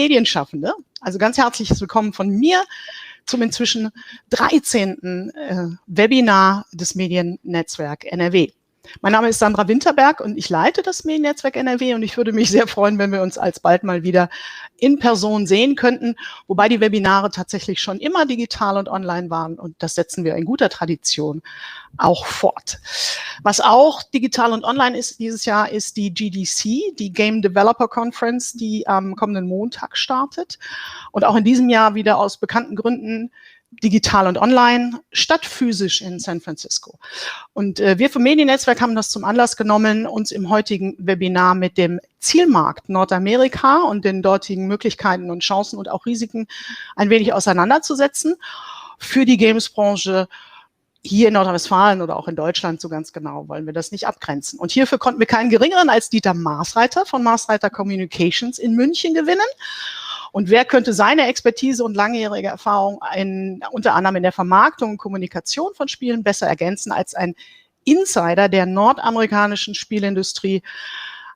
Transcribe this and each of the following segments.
Medienschaffende. Also ganz herzliches Willkommen von mir zum inzwischen 13. Webinar des Mediennetzwerk NRW. Mein Name ist Sandra Winterberg und ich leite das Mediennetzwerk NRW und ich würde mich sehr freuen, wenn wir uns alsbald mal wieder in Person sehen könnten, wobei die Webinare tatsächlich schon immer digital und online waren und das setzen wir in guter Tradition auch fort. Was auch digital und online ist dieses Jahr, ist die GDC, die Game Developer Conference, die am kommenden Montag startet und auch in diesem Jahr wieder aus bekannten Gründen digital und online, statt physisch in San Francisco. Und wir vom Mediennetzwerk haben das zum Anlass genommen, uns im heutigen Webinar mit dem Zielmarkt Nordamerika und den dortigen Möglichkeiten und Chancen und auch Risiken ein wenig auseinanderzusetzen. Für die Games-Branche hier in Nordrhein-Westfalen oder auch in Deutschland, so ganz genau wollen wir das nicht abgrenzen. Und hierfür konnten wir keinen geringeren als Dieter Maasreiter von Maasreiter Communications in München gewinnen. Und wer könnte seine Expertise und langjährige Erfahrung unter anderem in der Vermarktung und Kommunikation von Spielen besser ergänzen als ein Insider der nordamerikanischen Spielindustrie?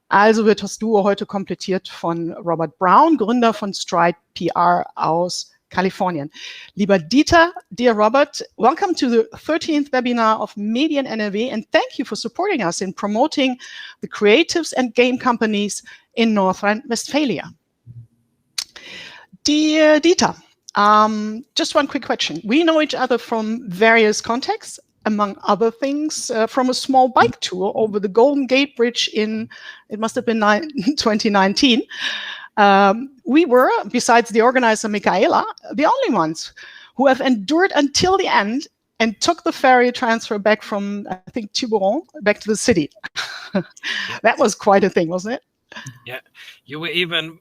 Also wird das Duo heute komplettiert von Robert Brown, Gründer von Stride PR aus Kalifornien. Lieber Dieter, dear Robert, welcome to the 13th webinar of Medien NRW and thank you for supporting us in promoting the creatives and game companies in North Rhine-Westphalia. Dear Dieter, just one quick question. We know each other from various contexts, among other things, from a small bike tour over the Golden Gate Bridge it must have been 2019. We were, besides the organizer Michaela, the only ones who have endured until the end and took the ferry transfer back from, I think, Tiburon back to the city. That was quite a thing, wasn't it? Yeah, you were even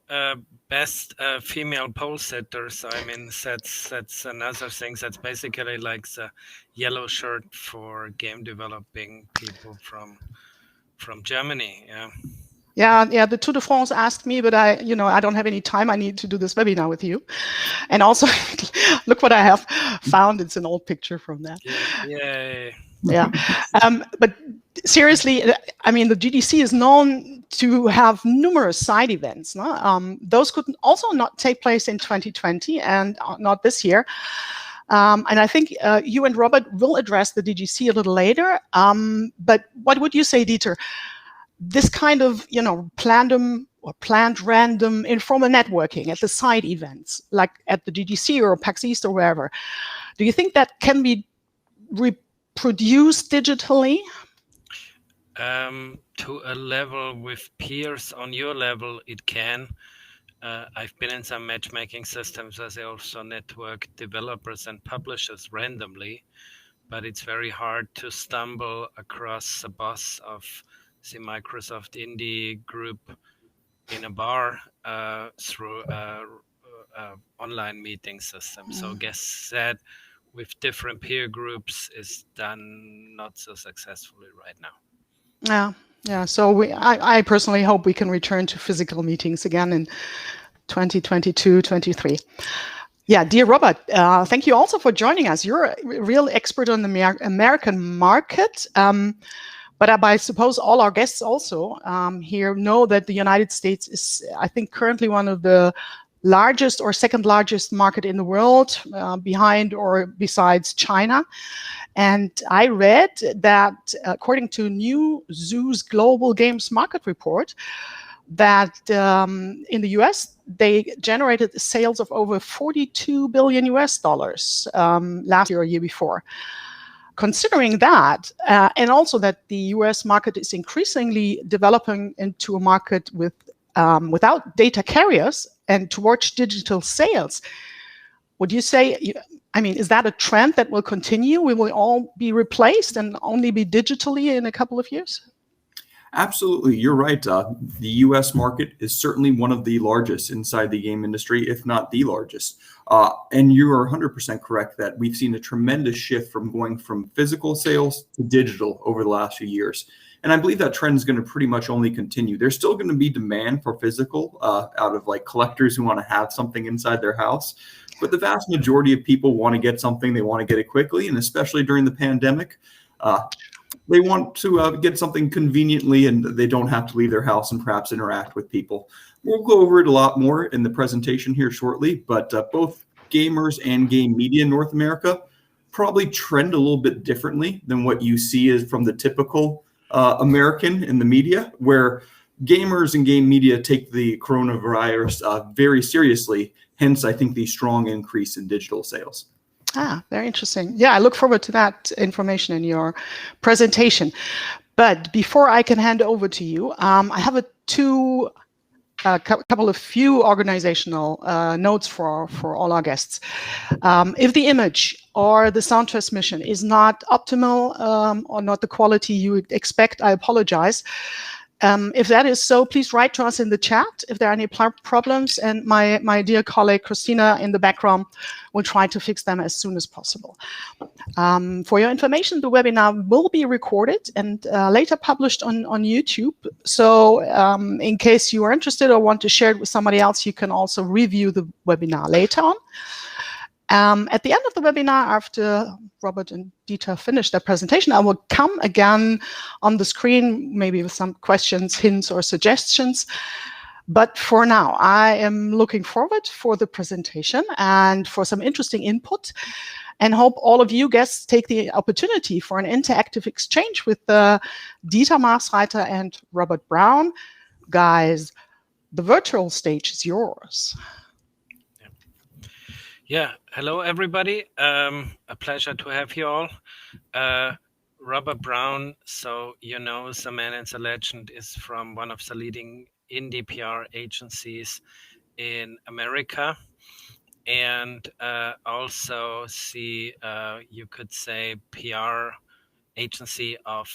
best female pole sitter. So I mean, that's another thing. That's basically like the yellow shirt for game developing people from Germany. Yeah. Yeah. The Tour de France asked me, but I don't have any time. I need to do this webinar with you. And also, look what I have found. It's an old picture from that. Yeah. But seriously, I mean, the GDC is known to have numerous side events. No? Those could also not take place in 2020 and not this year. And I think you and Robert will address the DGC a little later. But what would you say, Dieter? This kind of, planned random informal networking at the side events, like at the GDC or PAX East or wherever, do you think that can be reproduced digitally? To a level with peers on your level, it can. I've been in some matchmaking systems as I also network developers and publishers randomly, but it's very hard to stumble across the boss of the Microsoft Indie group in a bar through online meeting system. So I guess that with different peer groups is done not so successfully right now. Yeah. So I personally hope we can return to physical meetings again in 2022, 23. Yeah, dear Robert, thank you also for joining us. You're a real expert on the American market. But I suppose all our guests also here know that the United States is, I think, currently one of the largest or second largest market in the world, behind or besides China. And I read that according to new Zoo's Global Games Market Report, that in the US, they generated sales of over $42 billion last year or year before. Considering that, and also that the US market is increasingly developing into a market without data carriers and towards digital sales, would you say, is that a trend that will continue? We will all be replaced and only be digitally in a couple of years? Absolutely. You're right. The U.S. market is certainly one of the largest inside the game industry, if not the largest. And you are 100% correct that we've seen a tremendous shift from going from physical sales to digital over the last few years. And I believe that trend is going to pretty much only continue. There's still going to be demand for physical out of like collectors who want to have something inside their house. But the vast majority of people want to get something, they want to get it quickly. And especially during the pandemic, they want to get something conveniently and they don't have to leave their house and perhaps interact with people. We'll go over it a lot more in the presentation here shortly, but both gamers and game media in North America probably trend a little bit differently than what you see is from the typical American in the media, where gamers and game media take the coronavirus very seriously. Hence, I think the strong increase in digital sales. Very interesting. Yeah, I look forward to that information in your presentation. But before I can hand over to you, I have a couple of few organizational notes for all our guests. If the image or the sound transmission is not optimal or not the quality you would expect, I apologize. If that is so, please write to us in the chat if there are any problems, and my dear colleague Christina in the background will try to fix them as soon as possible. For your information, the webinar will be recorded and later published on YouTube. So in case you are interested or want to share it with somebody else, you can also review the webinar later on. At the end of the webinar, after Robert and Dieter finish their presentation, I will come again on the screen, maybe with some questions, hints, or suggestions. But for now, I am looking forward for the presentation and for some interesting input, and hope all of you guests take the opportunity for an interactive exchange with Dieter Maasreiter and Robert Brown. Guys, the virtual stage is yours. Yeah, hello everybody. A pleasure to have you all. Robert Brown, so you know, the man and the legend, is from one of the leading indie PR agencies in America, and also the you could say PR agency of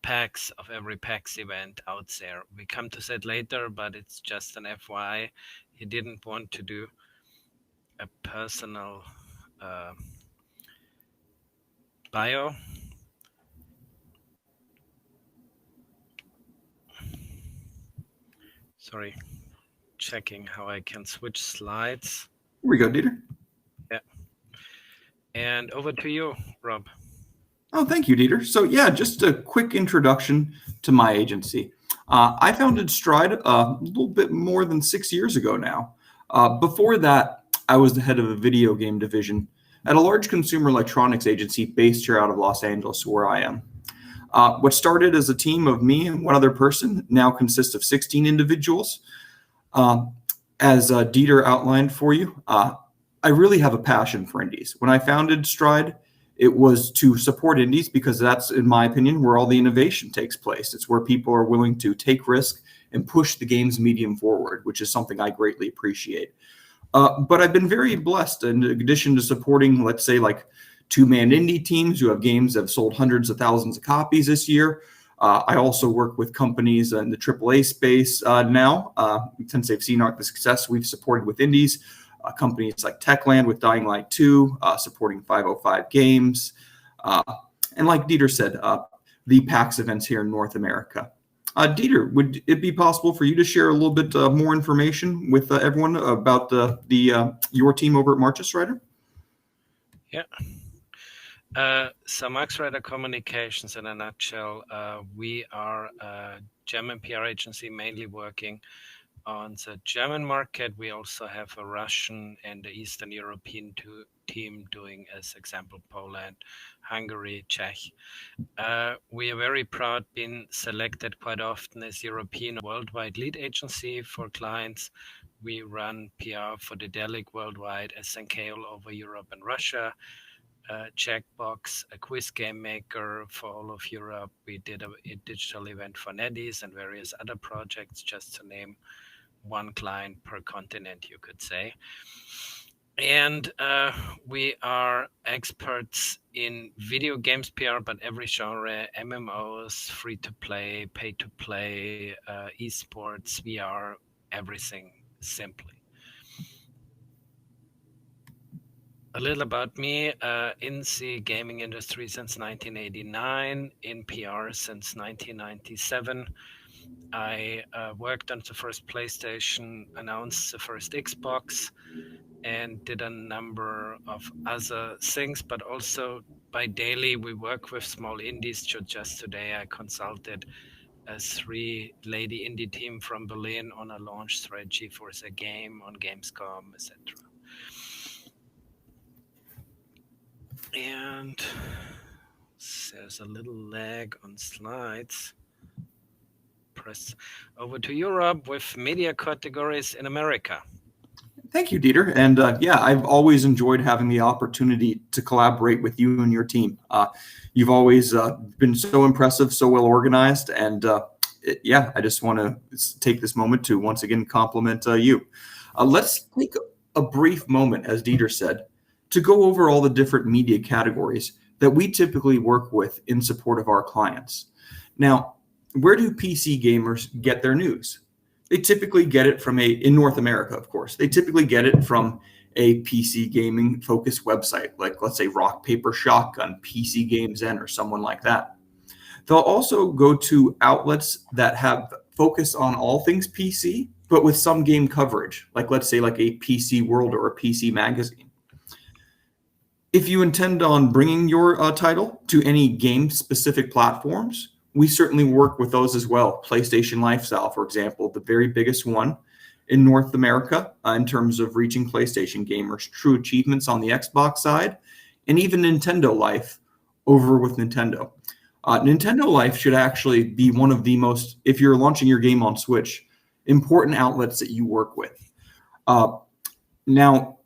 PAX, of every PAX event out there. We come to that later, but it's just an FYI. He didn't want to do a personal bio. Sorry, checking how I can switch slides. Here we go, Dieter. Yeah. And over to you, Rob. Oh, thank you, Dieter. So yeah, just a quick introduction to my agency. I founded Stride a little bit more than 6 years ago now. Before that, I was the head of a video game division at a large consumer electronics agency based here out of Los Angeles, where I am. What started as a team of me and one other person now consists of 16 individuals. As Dieter outlined for you, I really have a passion for indies. When I founded Stride, it was to support indies because that's, in my opinion, where all the innovation takes place. It's where people are willing to take risk and push the games medium forward, which is something I greatly appreciate. But I've been very blessed, in addition to supporting, let's say, like two-man indie teams who have games that have sold hundreds of thousands of copies this year. I also work with companies in the AAA space now. Since they've seen the success we've supported with indies, companies like Techland with Dying Light 2, supporting 505 Games. And like Dieter said, the PAX events here in North America. Dieter, would it be possible for you to share a little bit more information with everyone about your team over at MarchesRider? Yeah. So MarchesRider Communications, in a nutshell, we are a German PR agency mainly working on the German market. We also have a Russian and the Eastern European team doing, as example, Poland, Hungary, Czech. We are very proud being selected quite often as European worldwide lead agency for clients. We run PR for Dedelic worldwide, SNK all over Europe and Russia, Checkbox, a quiz game maker for all of Europe. We did a digital event for NetEase and various other projects, just to name one client per continent, you could say. And we are experts in video games PR, but every genre, MMOs, free-to-play, pay-to-play, esports, VR, everything simply. A little about me, in the gaming industry since 1989, in PR since 1997. I worked on the first PlayStation, announced the first Xbox, and did a number of other things, but also by daily we work with small indies. Just today I consulted a 3-lady indie team from Berlin on a launch strategy for the game on Gamescom, etc. And there's a little lag on slides. Press over to Europe with media categories in America. Thank you, Dieter. And yeah, I've always enjoyed having the opportunity to collaborate with you and your team. You've always been so impressive, so well organized. And yeah, I just want to take this moment to once again compliment you. Let's take a brief moment, as Dieter said, to go over all the different media categories that we typically work with in support of our clients. Now, where do PC gamers get their news? They typically get it from in North America, of course, they typically get it from a PC gaming focused website, like let's say Rock, Paper, Shotgun, PC Games N, or someone like that. They'll also go to outlets that have focus on all things PC, but with some game coverage, like let's say like a PC World or a PC Magazine. If you intend on bringing your title to any game-specific platforms, we certainly work with those as well. PlayStation Lifestyle, for example, the very biggest one in North America in terms of reaching PlayStation gamers, true achievements on the Xbox side, and even Nintendo Life over with Nintendo. Nintendo Life should actually be one of the most, if you're launching your game on Switch, important outlets that you work with. Now,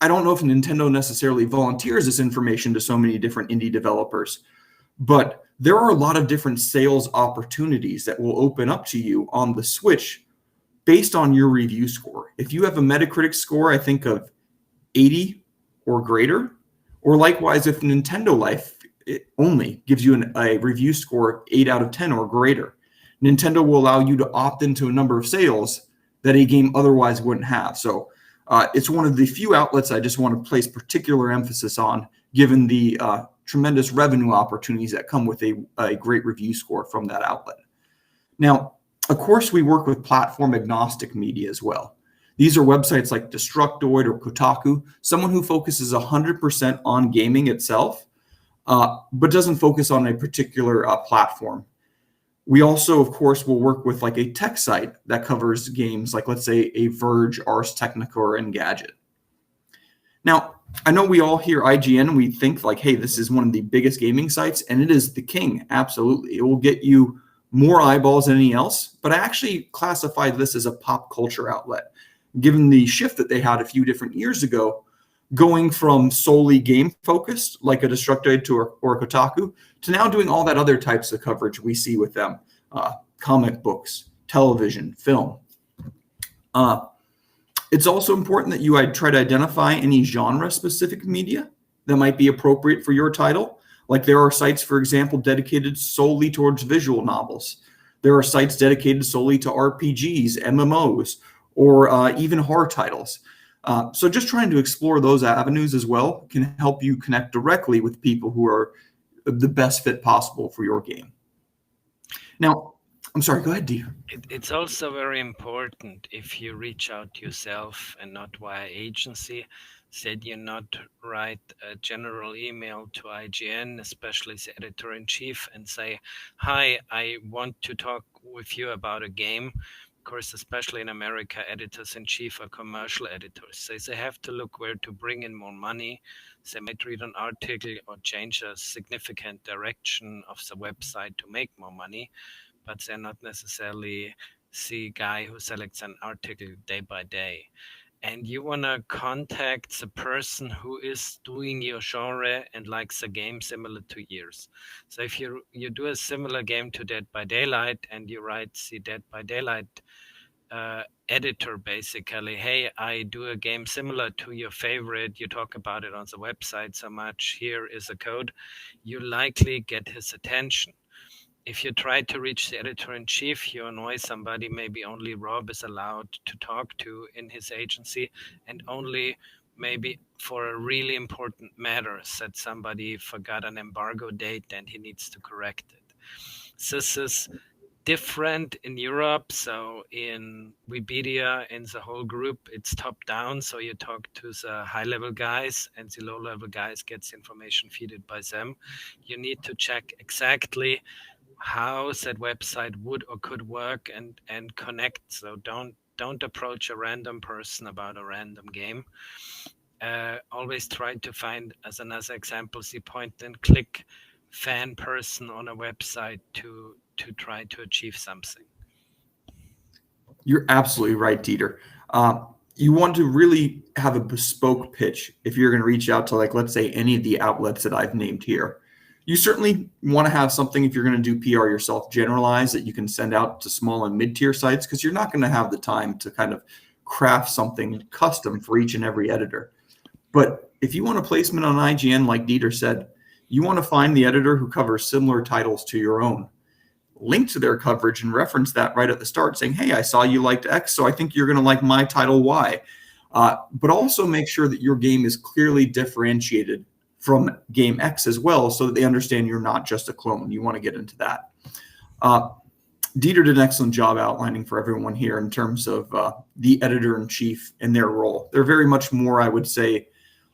I don't know if Nintendo necessarily volunteers this information to so many different indie developers, but there are a lot of different sales opportunities that will open up to you on the Switch based on your review score. If you have a Metacritic score, I think of 80 or greater, or likewise, if Nintendo Life only gives you a review score 8 out of 10 or greater, Nintendo will allow you to opt into a number of sales that a game otherwise wouldn't have. So it's one of the few outlets I just want to place particular emphasis on, given the tremendous revenue opportunities that come with a great review score from that outlet. Now, of course, we work with platform agnostic media as well. These are websites like Destructoid or Kotaku, someone who focuses 100% on gaming itself, but doesn't focus on a particular platform. We also, of course, will work with like a tech site that covers games like, let's say, a Verge, Ars Technica, or Engadget. Now, I know we all hear IGN and we think like, hey, this is one of the biggest gaming sites, and it is the king. Absolutely. It will get you more eyeballs than anything else, but I actually classify this as a pop culture outlet, given the shift that they had a few different years ago, going from solely game focused, like a Destructoid or a Kotaku, to now doing all that other types of coverage we see with them, comic books, television, film. It's also important that you try to identify any genre-specific media that might be appropriate for your title. Like there are sites, for example, dedicated solely towards visual novels. There are sites dedicated solely to RPGs, MMOs, or even horror titles. So just trying to explore those avenues as well can help you connect directly with people who are the best fit possible for your game. Now, I'm sorry, go ahead, Dieter. It's also very important if you reach out yourself and not via agency, said you not write a general email to IGN, especially the editor-in-chief, and say, hi, I want to talk with you about a game. Of course, especially in America, editors-in-chief are commercial editors. So they have to look where to bring in more money. They might read an article or change a significant direction of the website to make more money, but they're not necessarily the guy who selects an article day by day. And you want to contact the person who is doing your genre and likes a game similar to yours. So if you do a similar game to Dead by Daylight and you write the Dead by Daylight editor, basically, hey, I do a game similar to your favorite, you talk about it on the website so much, here is a code, you likely get his attention. If you try to reach the editor-in-chief, you annoy somebody, maybe only Rob is allowed to talk to in his agency, and only maybe for a really important matter, that somebody forgot an embargo date and he needs to correct it. This is different in Europe. So in Webedia, in the whole group, it's top down. So you talk to the high level guys and the low level guys gets information fed by them. You need to check exactly how that website would or could work and connect. So don't approach a random person about a random game. Always try to find, as another example, the point and click fan person on a website to try to achieve something. You're absolutely right, Dieter. You want to really have a bespoke pitch if you're going to reach out to, like, let's say, any of the outlets that I've named here. You certainly want to have something, if you're going to do PR yourself, generalized that you can send out to small and mid-tier sites, because you're not going to have the time to kind of craft something custom for each and every editor. But if you want a placement on IGN, like Dieter said, you want to find the editor who covers similar titles to your own. Link to their coverage and reference that right at the start, saying, hey, I saw you liked X, so I think you're going to like my title Y. But also make sure that your game is clearly differentiated from game X as well, so that they understand you're not just a clone. You want to get into that. Dieter did an excellent job outlining for everyone here in terms of the editor-in-chief and their role. They're very much more, I would say,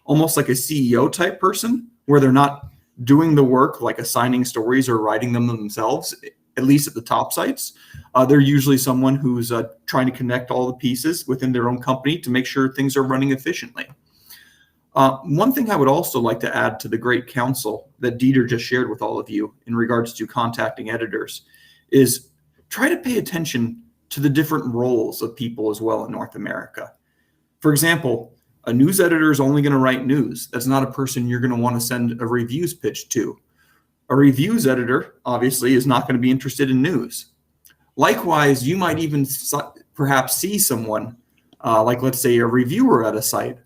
almost like a CEO type person, where they're not doing the work like assigning stories or writing them themselves, at least at the top sites. They're usually someone who's trying to connect all the pieces within their own company to make sure things are running efficiently. One thing I would also like to add to the great counsel that Dieter just shared with all of you in regards to contacting editors is try to pay attention to the different roles of people as well in North America. For example, a news editor is only going to write news. That's not a person you're going to want to send a reviews pitch to. A reviews editor, obviously, is not going to be interested in news. Likewise, you might even perhaps see someone, like let's say a reviewer at a site,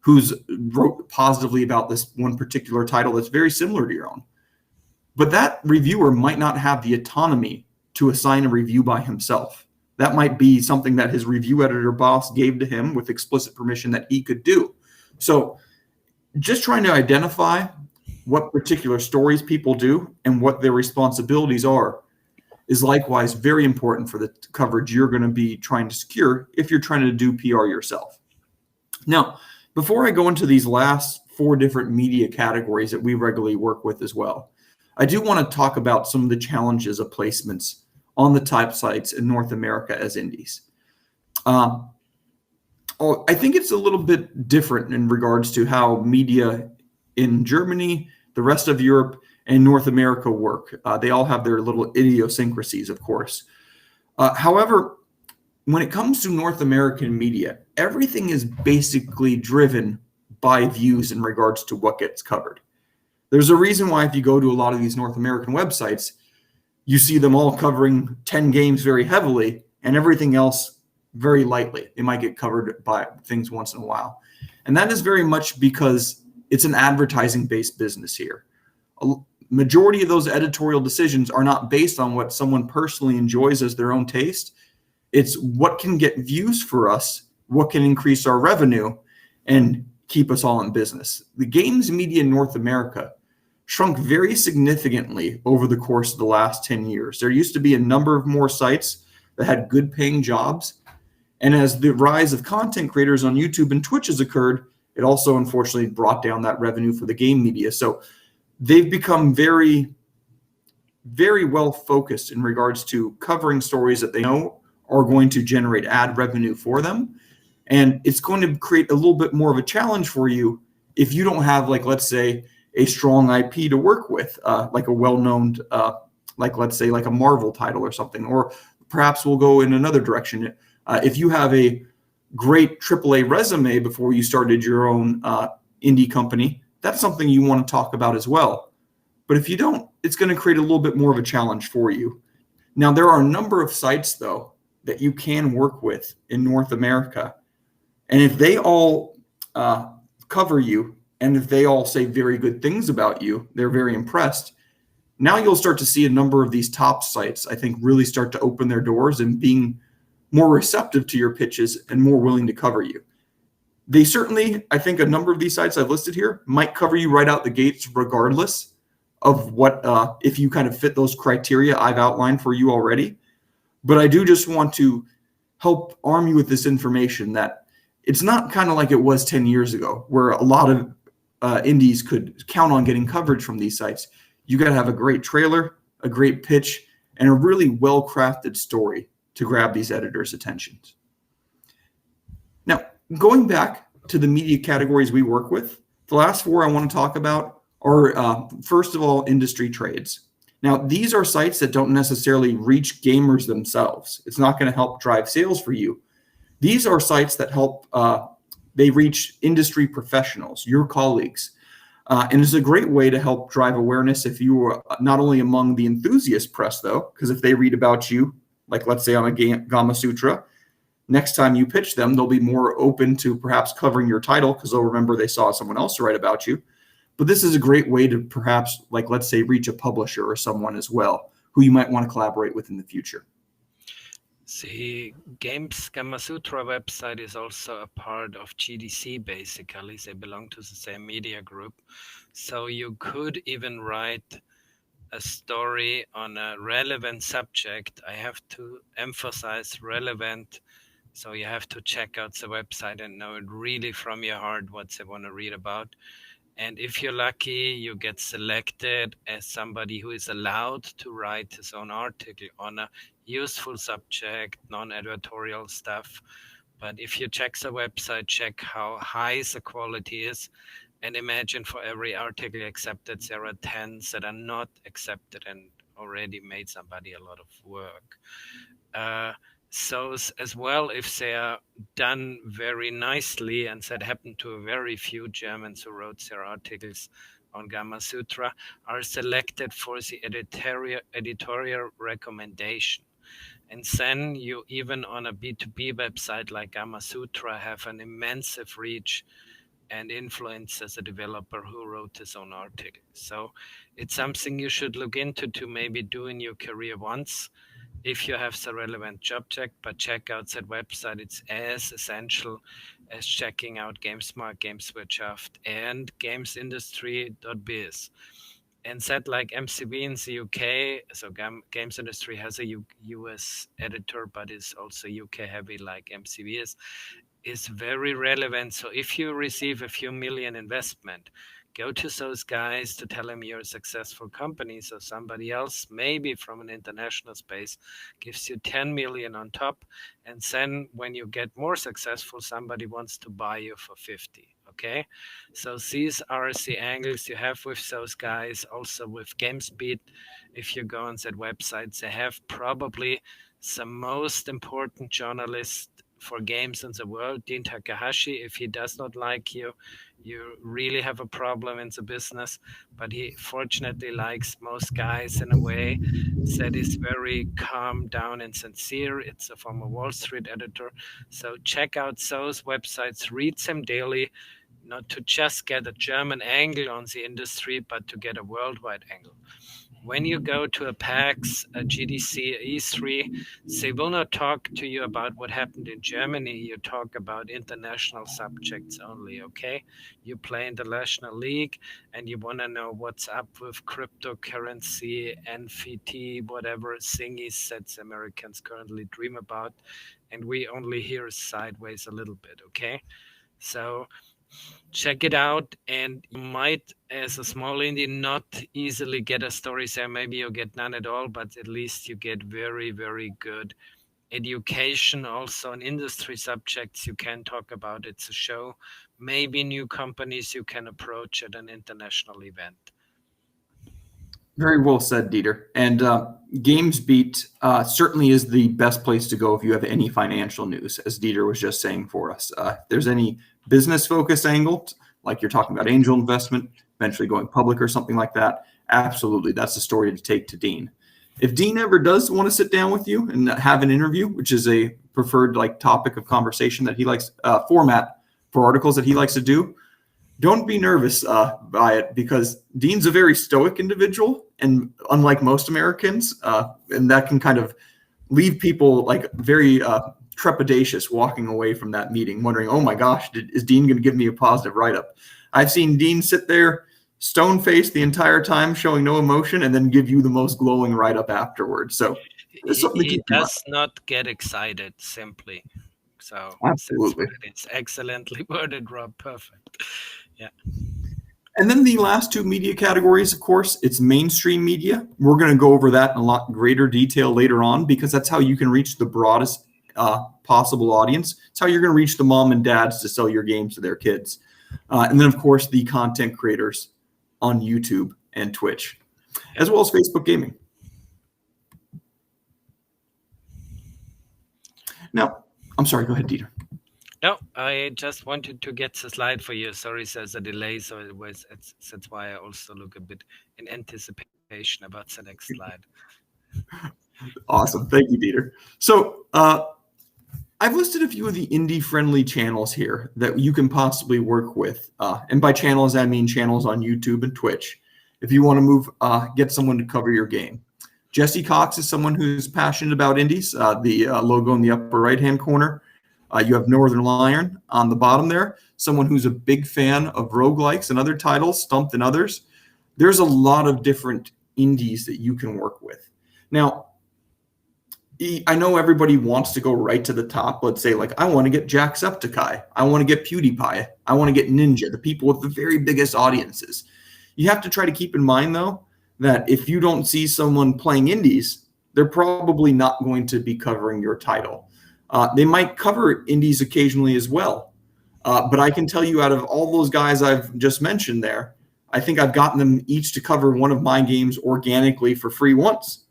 who's wrote positively about this one particular title that's very similar to your own. But that reviewer might not have the autonomy to assign a review by himself. That might be something that his review editor boss gave to him with explicit permission that he could do. So just trying to identify what particular stories people do and what their responsibilities are is likewise very important for the coverage you're going to be trying to secure if you're trying to do PR yourself. Now, before I go into these last 4 different media categories that we regularly work with as well, I do want to talk about some of the challenges of placements on the type sites in North America as indies. I think it's a little bit different in regards to how media in Germany, the rest of Europe, and North America work. They all have their little idiosyncrasies, of course. However, when it comes to North American media, everything is basically driven by views in regards to what gets covered. There's a reason why if you go to a lot of these North American websites, you see them all covering 10 games very heavily and everything else very lightly. It might get covered by things once in a while. And that is very much because it's an advertising-based business here. A majority of those editorial decisions are not based on what someone personally enjoys as their own taste. It's what can get views for us, what can increase our revenue, and keep us all in business. The games media in North America shrunk very significantly over the course of the last 10 years. There used to be a number of more sites that had good paying jobs. And as the rise of content creators on YouTube and Twitch has occurred, it also unfortunately brought down that revenue for the game media. So they've become very, very well focused in regards to covering stories that they know are going to generate ad revenue for them. And it's going to create a little bit more of a challenge for you if you don't have, like, let's say, a strong IP to work with, like a well-known, like, let's say, like a Marvel title or something. Or perhaps we'll go in another direction. If you have a great AAA resume before you started your own indie company, that's something you want to talk about as well. But if you don't, it's going to create a little bit more of a challenge for you. Now, there are a number of sites, though, that you can work with in North America. And if they all cover you, and if they all say very good things about you, they're very impressed. Now you'll start to see a number of these top sites, I think, really start to open their doors and being more receptive to your pitches and more willing to cover you. They certainly, I think a number of these sites I've listed here might cover you right out the gates regardless of what, if you kind of fit those criteria I've outlined for you already. But I do just want to help arm you with this information that it's not kind of like it was 10 years ago, where a lot of indies could count on getting coverage from these sites. You got to have a great trailer, a great pitch, and a really well-crafted story to grab these editors' attentions. Now, going back to the media categories we work with, the last four I want to talk about are, first of all, industry trades. Now, these are sites that don't necessarily reach gamers themselves. It's not going to help drive sales for you. These are sites that help, they reach industry professionals, your colleagues. And it's a great way to help drive awareness if you are not only among the enthusiast press, though, because if they read about you, like let's say on a Gamasutra, next time you pitch them, they'll be more open to perhaps covering your title because they'll remember they saw someone else write about you. But this is a great way to perhaps, like, let's say, reach a publisher or someone as well who you might want to collaborate with in the future. The Games Gamasutra website is also a part of GDC, basically. They belong to the same media group. So you could even write a story on a relevant subject. I have to emphasize relevant. So you have to check out the website and know it really from your heart what they want to read about. And if you're lucky, you get selected as somebody who is allowed to write his own article on a useful subject, non-editorial stuff. But if you check the website, check how high the quality is, and imagine for every article accepted, there are 10 that are not accepted and already made somebody a lot of work. So as well, if they are done very nicely, and that happened to a very few Germans who wrote their articles on Gamasutra, are selected for the editorial recommendation. And then you, even on a B2B website like Gamasutra, have an immense reach and influence as a developer who wrote his own article. So it's something you should look into to maybe do in your career once, if you have the relevant job check, but check out that website. It's as essential as checking out GameSmart, GamesWirtschaft, and GamesIndustry.biz. And that, like MCB in the UK, so Games Industry has a US editor, but is also UK heavy like MCB is very relevant. So if you receive a few million investment, go to those guys to tell them you're a successful company. So somebody else, maybe from an international space, gives you 10 million on top. And then when you get more successful, somebody wants to buy you for 50. Okay. So these are the angles you have with those guys. Also with GamesBeat, if you go on that website, they have probably the most important journalist for games in the world, Dean Takahashi. If he does not like you, you really have a problem in the business. But he fortunately likes most guys in a way that is very calm down and sincere. It's a former Wall Street editor. So check out those websites, read them daily, not to just get a German angle on the industry, but to get a worldwide angle. When you go to a PAX, a GDC, a E3, they will not talk to you about what happened in Germany. You talk about international subjects only, okay? You play in the National League and you want to know what's up with cryptocurrency, NFT, whatever thingies that the Americans currently dream about. And we only hear sideways a little bit, okay? So check it out, and you might, as a small indie, not easily get a story there. Maybe you get none at all, but at least you get very, very good education also on industry subjects you can talk about. It's a show, maybe new companies you can approach at an international event. Very well said, Dieter. And GamesBeat certainly is the best place to go if you have any financial news, as Dieter was just saying for us. If there's any business-focused angle, like you're talking about angel investment, eventually going public or something like that, absolutely, that's the story to take to Dean. If Dean ever does want to sit down with you and have an interview, which is a preferred topic of conversation that he likes, format for articles that he likes to do, don't be nervous by it, because Dean's a very stoic individual, and unlike most Americans, and that can kind of leave people very trepidatious walking away from that meeting, wondering, oh my gosh, is Dean going to give me a positive write-up? I've seen Dean sit there stone-faced the entire time, showing no emotion, and then give you the most glowing write-up afterwards. So It's something to he keep in mind. does not get excited simply. So Absolutely. it's excellently worded, Rob. Perfect. Yeah. And then the last two media categories, of course, it's mainstream media. We're going to go over that in a lot greater detail later on, because that's how you can reach the broadest possible audience. It's how you're going to reach the mom and dads to sell your games to their kids. And then, of course, the content creators on YouTube and Twitch, as well as Facebook Gaming. Now, I'm sorry, go ahead, Dieter. No, I just wanted to get the slide for you. Sorry, there's a delay, so that's why I also look a bit in anticipation about the next slide. Awesome. Thank you, Dieter. So I've listed a few of the indie-friendly channels here that you can possibly work with. And by channels, I mean channels on YouTube and Twitch. If you want to get someone to cover your game. Jesse Cox is someone who's passionate about indies. The logo in the upper right-hand corner. You have Northern Lion on the bottom there. Someone who's a big fan of roguelikes and other titles, Stumped and others. There's a lot of different indies that you can work with. Now, I know everybody wants to go right to the top. Let's say, like, I want to get Jacksepticeye. I want to get PewDiePie. I want to get Ninja, the people with the very biggest audiences. You have to try to keep in mind, though, that if you don't see someone playing indies, they're probably not going to be covering your title. They might cover indies occasionally as well. But I can tell you, out of all those guys I've just mentioned there, I think I've gotten them each to cover one of my games organically for free once.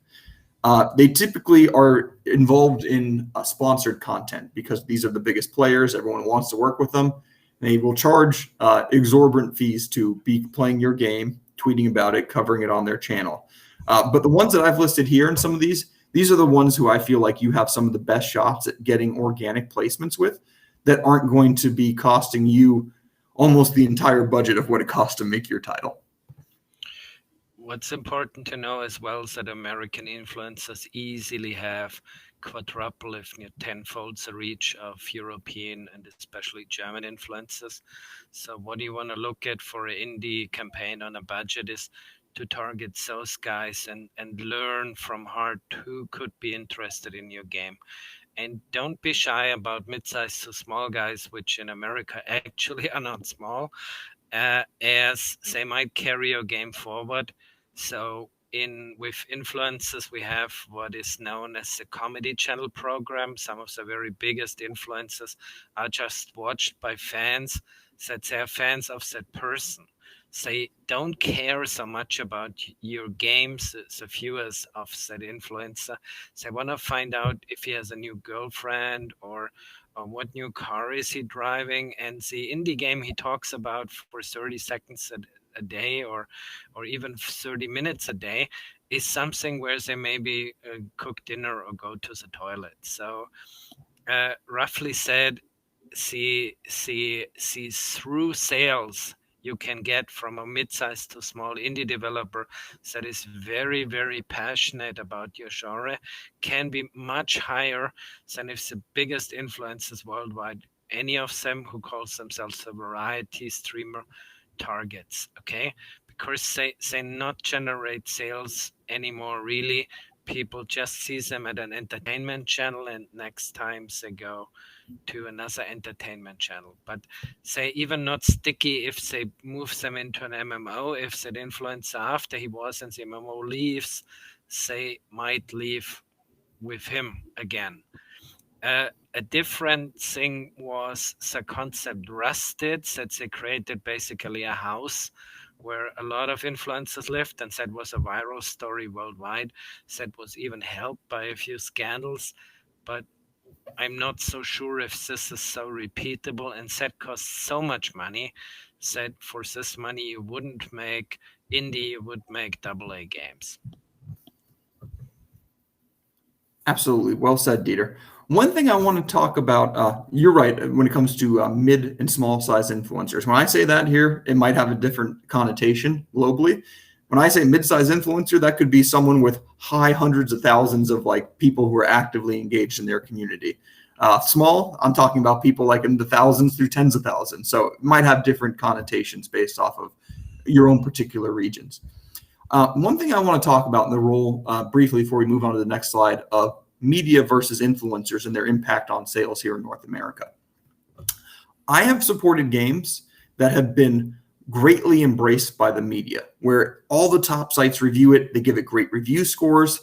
They typically are involved in sponsored content because these are the biggest players. Everyone wants to work with them. They will charge exorbitant fees to be playing your game, tweeting about it, covering it on their channel. But the ones that I've listed here, and some of these are the ones who I feel like you have some of the best shots at getting organic placements with that aren't going to be costing you almost the entire budget of what it costs to make your title. What's important to know as well is that American influencers easily have quadruple, if not tenfold, the reach of European and especially German influencers. So what you want to look at for an indie campaign on a budget is to target those guys and learn from heart who could be interested in your game. And don't be shy about mid-sized to small guys, which in America actually are not small, as they might carry your game forward. So with influencers, we have what is known as the comedy channel program. Some of the very biggest influencers are just watched by fans that they're fans of that person. They don't care so much about your games, the viewers of that influencer. They want to find out if he has a new girlfriend or what new car is he driving. And the indie game he talks about for 30 seconds a day or even 30 minutes a day is something where they maybe cook dinner or go to the toilet. So roughly said, see through sales you can get from a mid-sized to small indie developer that is very, very passionate about your genre can be much higher than if the biggest influencers worldwide, any of them who calls themselves a variety streamer, targets, okay? Because they not generate sales anymore, really. People just see them at an entertainment channel and next time they go to another entertainment channel. But they even not sticky if they move them into an MMO. If that influencer after he was in the MMO leaves, they might leave with him again. A different thing was the concept Rusted, that they created basically a house where a lot of influencers lived, and that was a viral story worldwide. That was even helped by a few scandals, but I'm not so sure if this is so repeatable, and that costs so much money that for this money you wouldn't make indie, you would make AA games. Absolutely. Well said, Dieter. One thing I want to talk about, you're right, when it comes to mid and small size influencers. When I say that here, it might have a different connotation globally. When I say mid-size influencer, that could be someone with high hundreds of thousands of like people who are actively engaged in their community. Small, I'm talking about people like in the thousands through tens of thousands. So it might have different connotations based off of your own particular regions. One thing I want to talk about in the role briefly before we move on to the next slide of media versus influencers and their impact on sales here in North America. I have supported games that have been greatly embraced by the media, where all the top sites review it, they give it great review scores,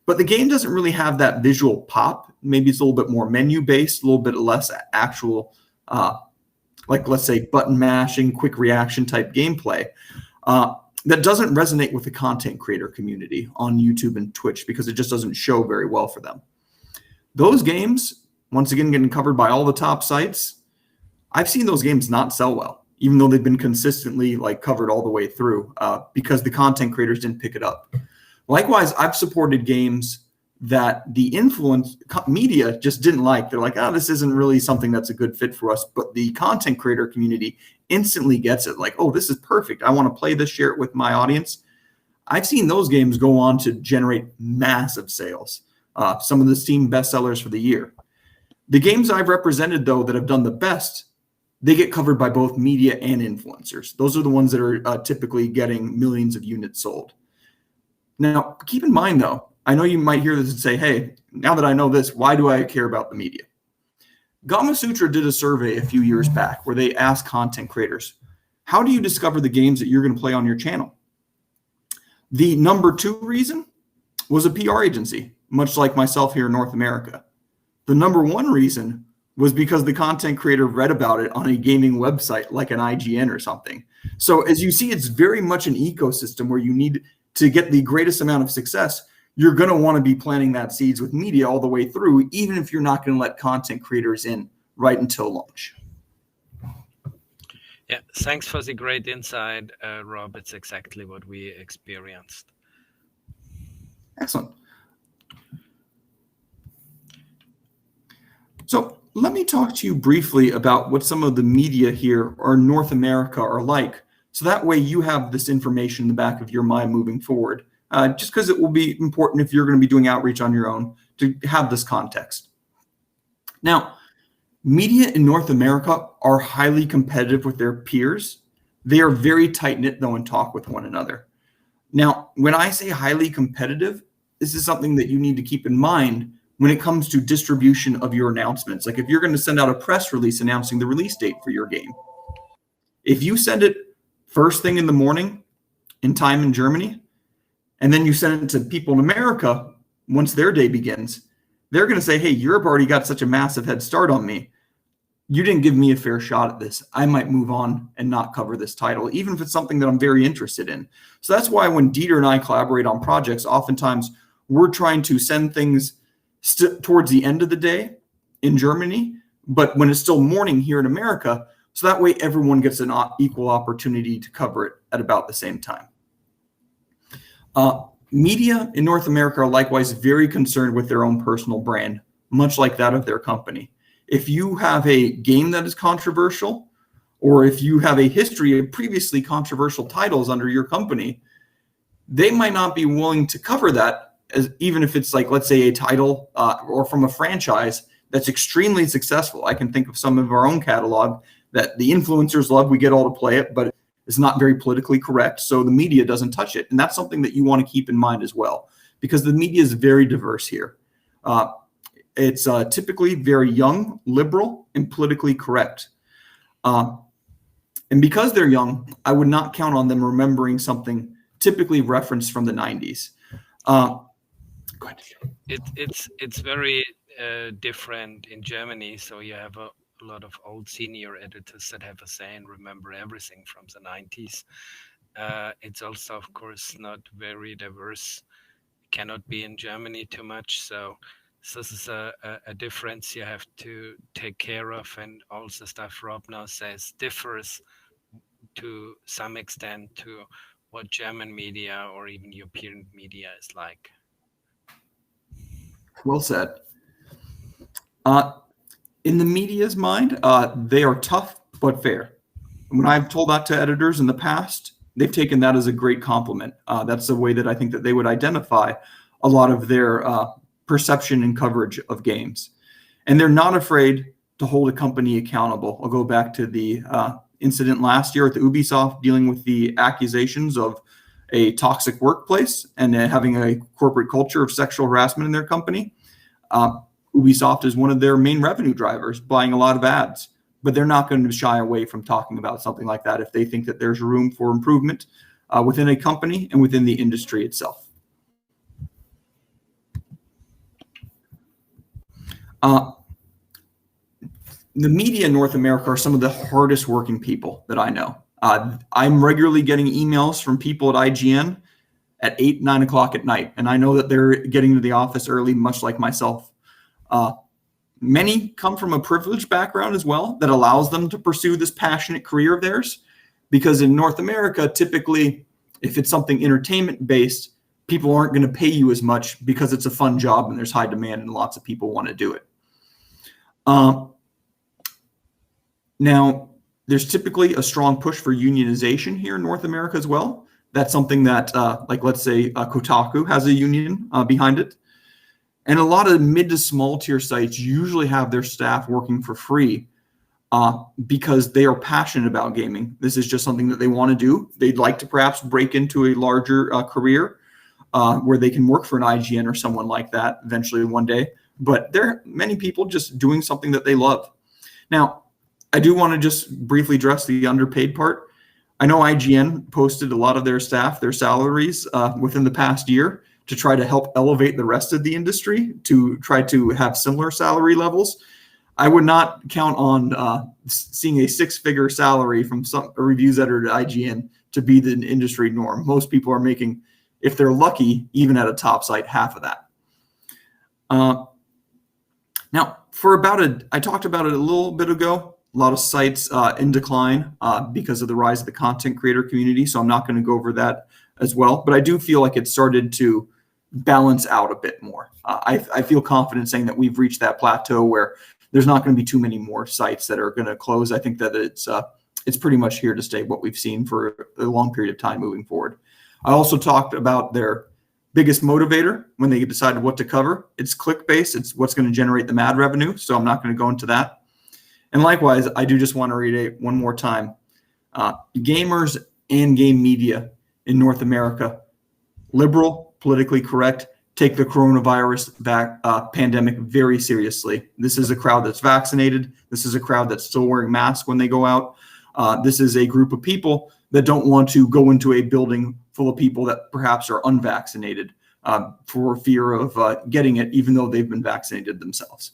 but the game doesn't really have that visual pop. Maybe it's a little bit more menu-based, a little bit less actual, like let's say button mashing, quick reaction type gameplay. That doesn't resonate with the content creator community on YouTube and Twitch because it just doesn't show very well for them. Those games, once again, getting covered by all the top sites, I've seen those games not sell well, even though they've been consistently like covered all the way through because the content creators didn't pick it up. Likewise, I've supported games that the influence media just didn't like. They're like, oh, this isn't really something that's a good fit for us. But the content creator community instantly gets it. Like, oh, this is perfect. I want to play this, share it with my audience. I've seen those games go on to generate massive sales. Some of the Steam bestsellers for the year. The games I've represented, though, that have done the best, they get covered by both media and influencers. Those are the ones that are typically getting millions of units sold. Now, keep in mind, though, I know you might hear this and say, hey, now that I know this, why do I care about the media? Gamasutra did a survey a few years back where they asked content creators, how do you discover the games that you're going to play on your channel? The number 2 reason was a PR agency, much like myself here in North America. The number 1 reason was because the content creator read about it on a gaming website like an IGN or something. So as you see, it's very much an ecosystem where you need to get the greatest amount of success. You're going to want to be planting that seeds with media all the way through, even if you're not going to let content creators in right until launch. Yeah, thanks for the great insight, Rob. It's exactly what we experienced. Excellent. So let me talk to you briefly about what some of the media here or North America are like. So that way you have this information in the back of your mind moving forward. Just because it will be important if you're going to be doing outreach on your own to have this context. Now, media in North America are highly competitive with their peers. They are very tight-knit, though, and talk with one another. Now, when I say highly competitive, this is something that you need to keep in mind when it comes to distribution of your announcements. Like if you're going to send out a press release announcing the release date for your game, if you send it first thing in the morning in time in Germany, and then you send it to people in America once their day begins, they're going to say, hey, Europe already got such a massive head start on me. You didn't give me a fair shot at this. I might move on and not cover this title, even if it's something that I'm very interested in. So that's why when Dieter and I collaborate on projects, oftentimes we're trying to send things towards the end of the day in Germany, but when it's still morning here in America, so that way everyone gets an equal opportunity to cover it at about the same time. Media in North America are likewise very concerned with their own personal brand, much like that of their company. If you have a game that is controversial, or if you have a history of previously controversial titles under your company, they might not be willing to cover that, as even if it's like, let's say, a title or from a franchise that's extremely successful. I can think of some of our own catalog that the influencers love. We get all to play it, but it's not very politically correct, so the media doesn't touch it. And that's something that you want to keep in mind as well, because the media is very diverse here. It's typically very young, liberal, and politically correct. And because they're young, I would not count on them remembering something typically referenced from the 90s. Go ahead. It's very different in Germany, so you have a lot of old senior editors that have a say and remember everything from the 90s. It's also, of course, not very diverse. Cannot be in Germany too much. So this is a difference you have to take care of. And all the stuff Rob now says differs to some extent to what German media or even European media is like. Well said. In the media's mind, they are tough but fair. When I've told that to editors in the past, they've taken that as a great compliment. That's the way that I think that they would identify a lot of their perception and coverage of games. And they're not afraid to hold a company accountable. I'll go back to the incident last year at the Ubisoft dealing with the accusations of a toxic workplace and having a corporate culture of sexual harassment in their company, Ubisoft is one of their main revenue drivers, buying a lot of ads. But they're not going to shy away from talking about something like that if they think that there's room for improvement within a company and within the industry itself. The media in North America are some of the hardest working people that I know. I'm regularly getting emails from people at IGN at 8, 9 o'clock at night, and I know that they're getting to the office early, much like myself. Many come from a privileged background as well that allows them to pursue this passionate career of theirs, because in North America, typically, if it's something entertainment based, people aren't going to pay you as much because it's a fun job and there's high demand and lots of people want to do it. Now, there's typically a strong push for unionization here in North America as well. That's something that, like, let's say Kotaku has a union behind it. And a lot of mid to small tier sites usually have their staff working for free because they are passionate about gaming. This is just something that they want to do. They'd like to perhaps break into a larger career where they can work for an IGN or someone like that eventually one day. But there are many people just doing something that they love. Now, I do want to just briefly address the underpaid part. I know IGN posted a lot of their staff, their salaries within the past year to try to help elevate the rest of the industry to try to have similar salary levels. I would not count on seeing a 6-figure salary from some reviews editor at IGN to be the industry norm. Most people are making, if they're lucky, even at a top site, half of that. Now, I talked about it a little bit ago. A lot of sites in decline because of the rise of the content creator community. So I'm not going to go over that as well. But I do feel like it started to balance out a bit more. I feel confident saying that we've reached that plateau where there's not going to be too many more sites that are going to close. I think that it's pretty much here to stay, what we've seen for a long period of time moving forward. I also talked about their biggest motivator when they decided what to cover. It's click-based. It's what's going to generate the ad revenue. So I'm not going to go into that. And likewise, I do just want to reiterate one more time, gamers and game media in North America, liberal, politically correct, take the coronavirus pandemic very seriously. This is a crowd that's vaccinated. This is a crowd that's still wearing masks when they go out. This is a group of people that don't want to go into a building full of people that perhaps are unvaccinated for fear of getting it, even though they've been vaccinated themselves.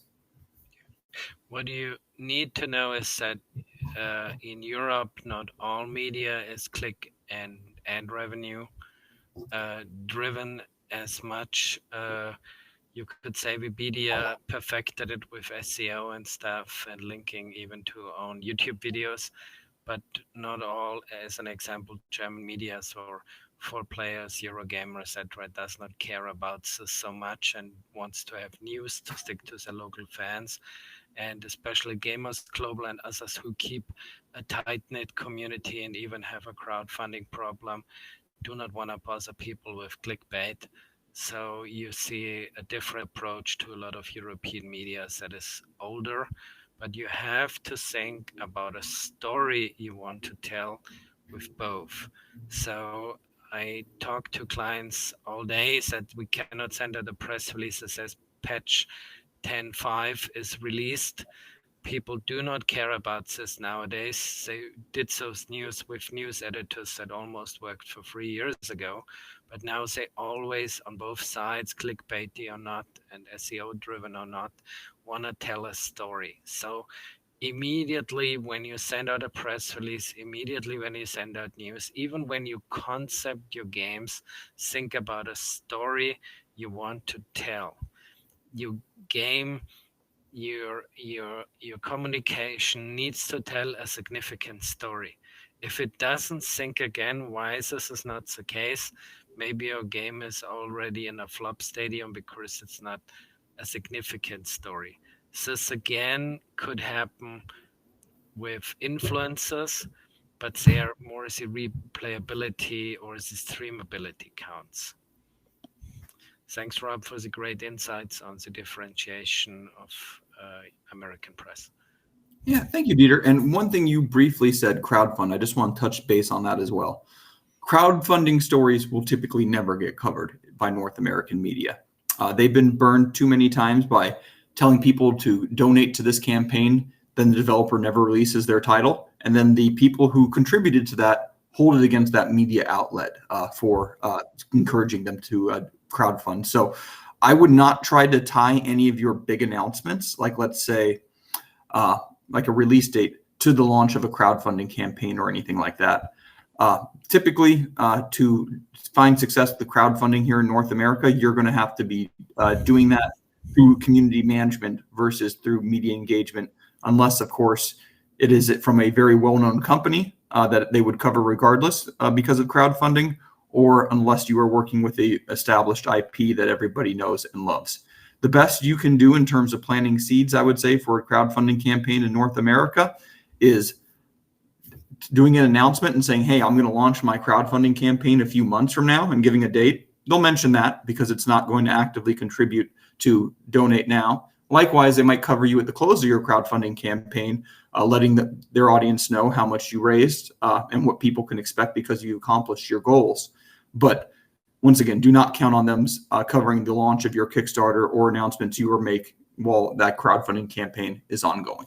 What do you need to know is that in Europe, not all media is click and ad revenue driven as much. You could say Webedia perfected it with SEO and stuff and linking even to own YouTube videos, but not all. As an example, German media or 4Players, Eurogamer, etc., does not care about this so much and wants to have news to stick to the local fans. And especially Gamers Global and others who keep a tight-knit community and even have a crowdfunding problem do not want to bother people with clickbait. So you see a different approach to a lot of European media that is older, but you have to think about a story you want to tell with both. So I talk to clients all day that we cannot send out a press release that says patch 10.5 is released. People do not care about this nowadays. They did those news with news editors that almost worked for 3 years ago, but now they always, on both sides, clickbaity or not and SEO driven or not, want to tell a story. So immediately when you send out a press release, immediately when you send out news, even when you concept your games, think about a story you want to tell. Your game, your communication needs to tell a significant story. If it doesn't, think again why this is not the case. Maybe your game is already in a flop stadium because it's not a significant story. This again could happen with influencers, but there more the replayability or the streamability counts. Thanks, Rob, for the great insights on the differentiation of American press. Yeah, thank you, Dieter. And one thing you briefly said, crowdfund, I just want to touch base on that as well. crowdfunding stories will typically never get covered by North American media. They've been burned too many times by telling people to donate to this campaign, then the developer never releases their title, and then the people who contributed to that hold it against that media outlet for encouraging them to crowdfund. So I would not try to tie any of your big announcements, like let's say like a release date, to the launch of a crowdfunding campaign or anything like that. Typically, to find success with the crowdfunding here in North America, you're going to have to be doing that through community management versus through media engagement, unless, of course, it is from a very well-known company that they would cover regardless because of crowdfunding, or unless you are working with a established IP that everybody knows and loves. The best you can do in terms of planting seeds, I would say, for a crowdfunding campaign in North America is doing an announcement and saying, hey, I'm going to launch my crowdfunding campaign a few months from now, and giving a date. They'll mention that because it's not going to actively contribute to donate now. Likewise, they might cover you at the close of your crowdfunding campaign, letting their audience know how much you raised and what people can expect because you accomplished your goals. But once again, do not count on them covering the launch of your Kickstarter or announcements you will make while that crowdfunding campaign is ongoing.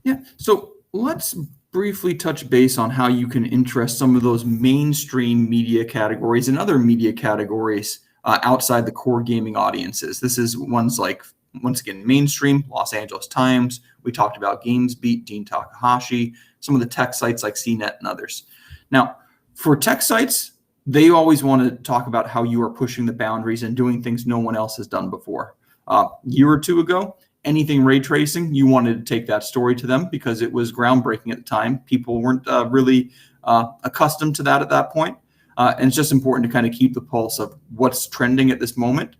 Yeah, so let's briefly touch base on how you can interest some of those mainstream media categories and other media categories outside the core gaming audiences. This is ones like, once again, mainstream, Los Angeles Times. We talked about GamesBeat, Dean Takahashi, some of the tech sites like CNET and others. Now, for tech sites, they always want to talk about how you are pushing the boundaries and doing things no one else has done before. A year or two ago, anything ray tracing, you wanted to take that story to them because it was groundbreaking at the time. People weren't really accustomed to that at that point. And it's just important to kind of keep the pulse of what's trending at this moment,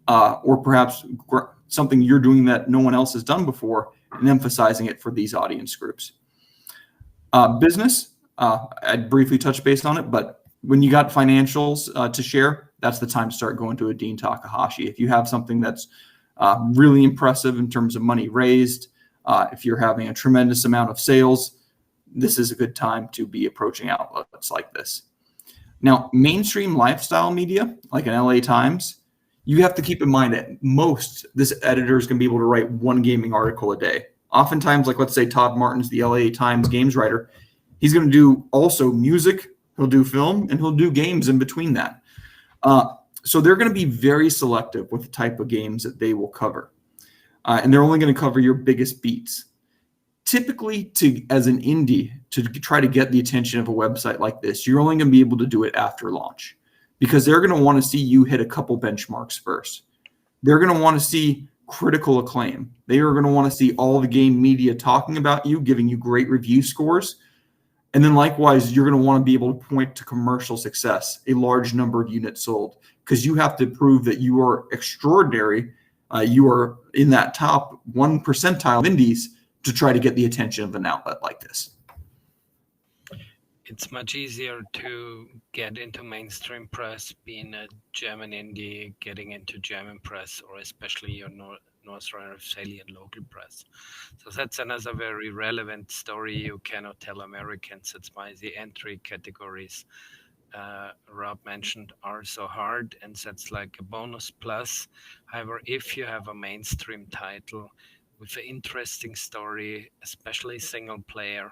or perhaps something you're doing that no one else has done before, and emphasizing it for these audience groups. Business, I'd briefly touch base on it, but when you got financials to share, that's the time to start going to a Dean Takahashi. If you have something that's really impressive in terms of money raised, if you're having a tremendous amount of sales, this is a good time to be approaching outlets like this. Now, mainstream lifestyle media, like an LA Times, you have to keep in mind that most, this editor is going to be able to write one gaming article a day. Oftentimes, like let's say Todd Martin's the LA Times games writer, he's going to do also music, he'll do film, and he'll do games in between that. So they're going to be very selective with the type of games that they will cover. And they're only going to cover your biggest beats. Typically, as an indie, to try to get the attention of a website like this, you're only going to be able to do it after launch, because they're going to want to see you hit a couple benchmarks first. They're going to want to see critical acclaim. They are going to want to see all the game media talking about you, giving you great review scores. And then likewise, you're going to want to be able to point to commercial success, a large number of units sold, because you have to prove that you are extraordinary. You are in that top 1 percentile of indies to try to get the attention of an outlet like this. It's much easier to get into mainstream press, being a German indie, getting into German press, or especially your North Rhine-Westphalian local press. So that's another very relevant story you cannot tell Americans. That's why the entry categories Rob mentioned are so hard, and that's like a bonus plus. However, if you have a mainstream title with an interesting story, especially single player,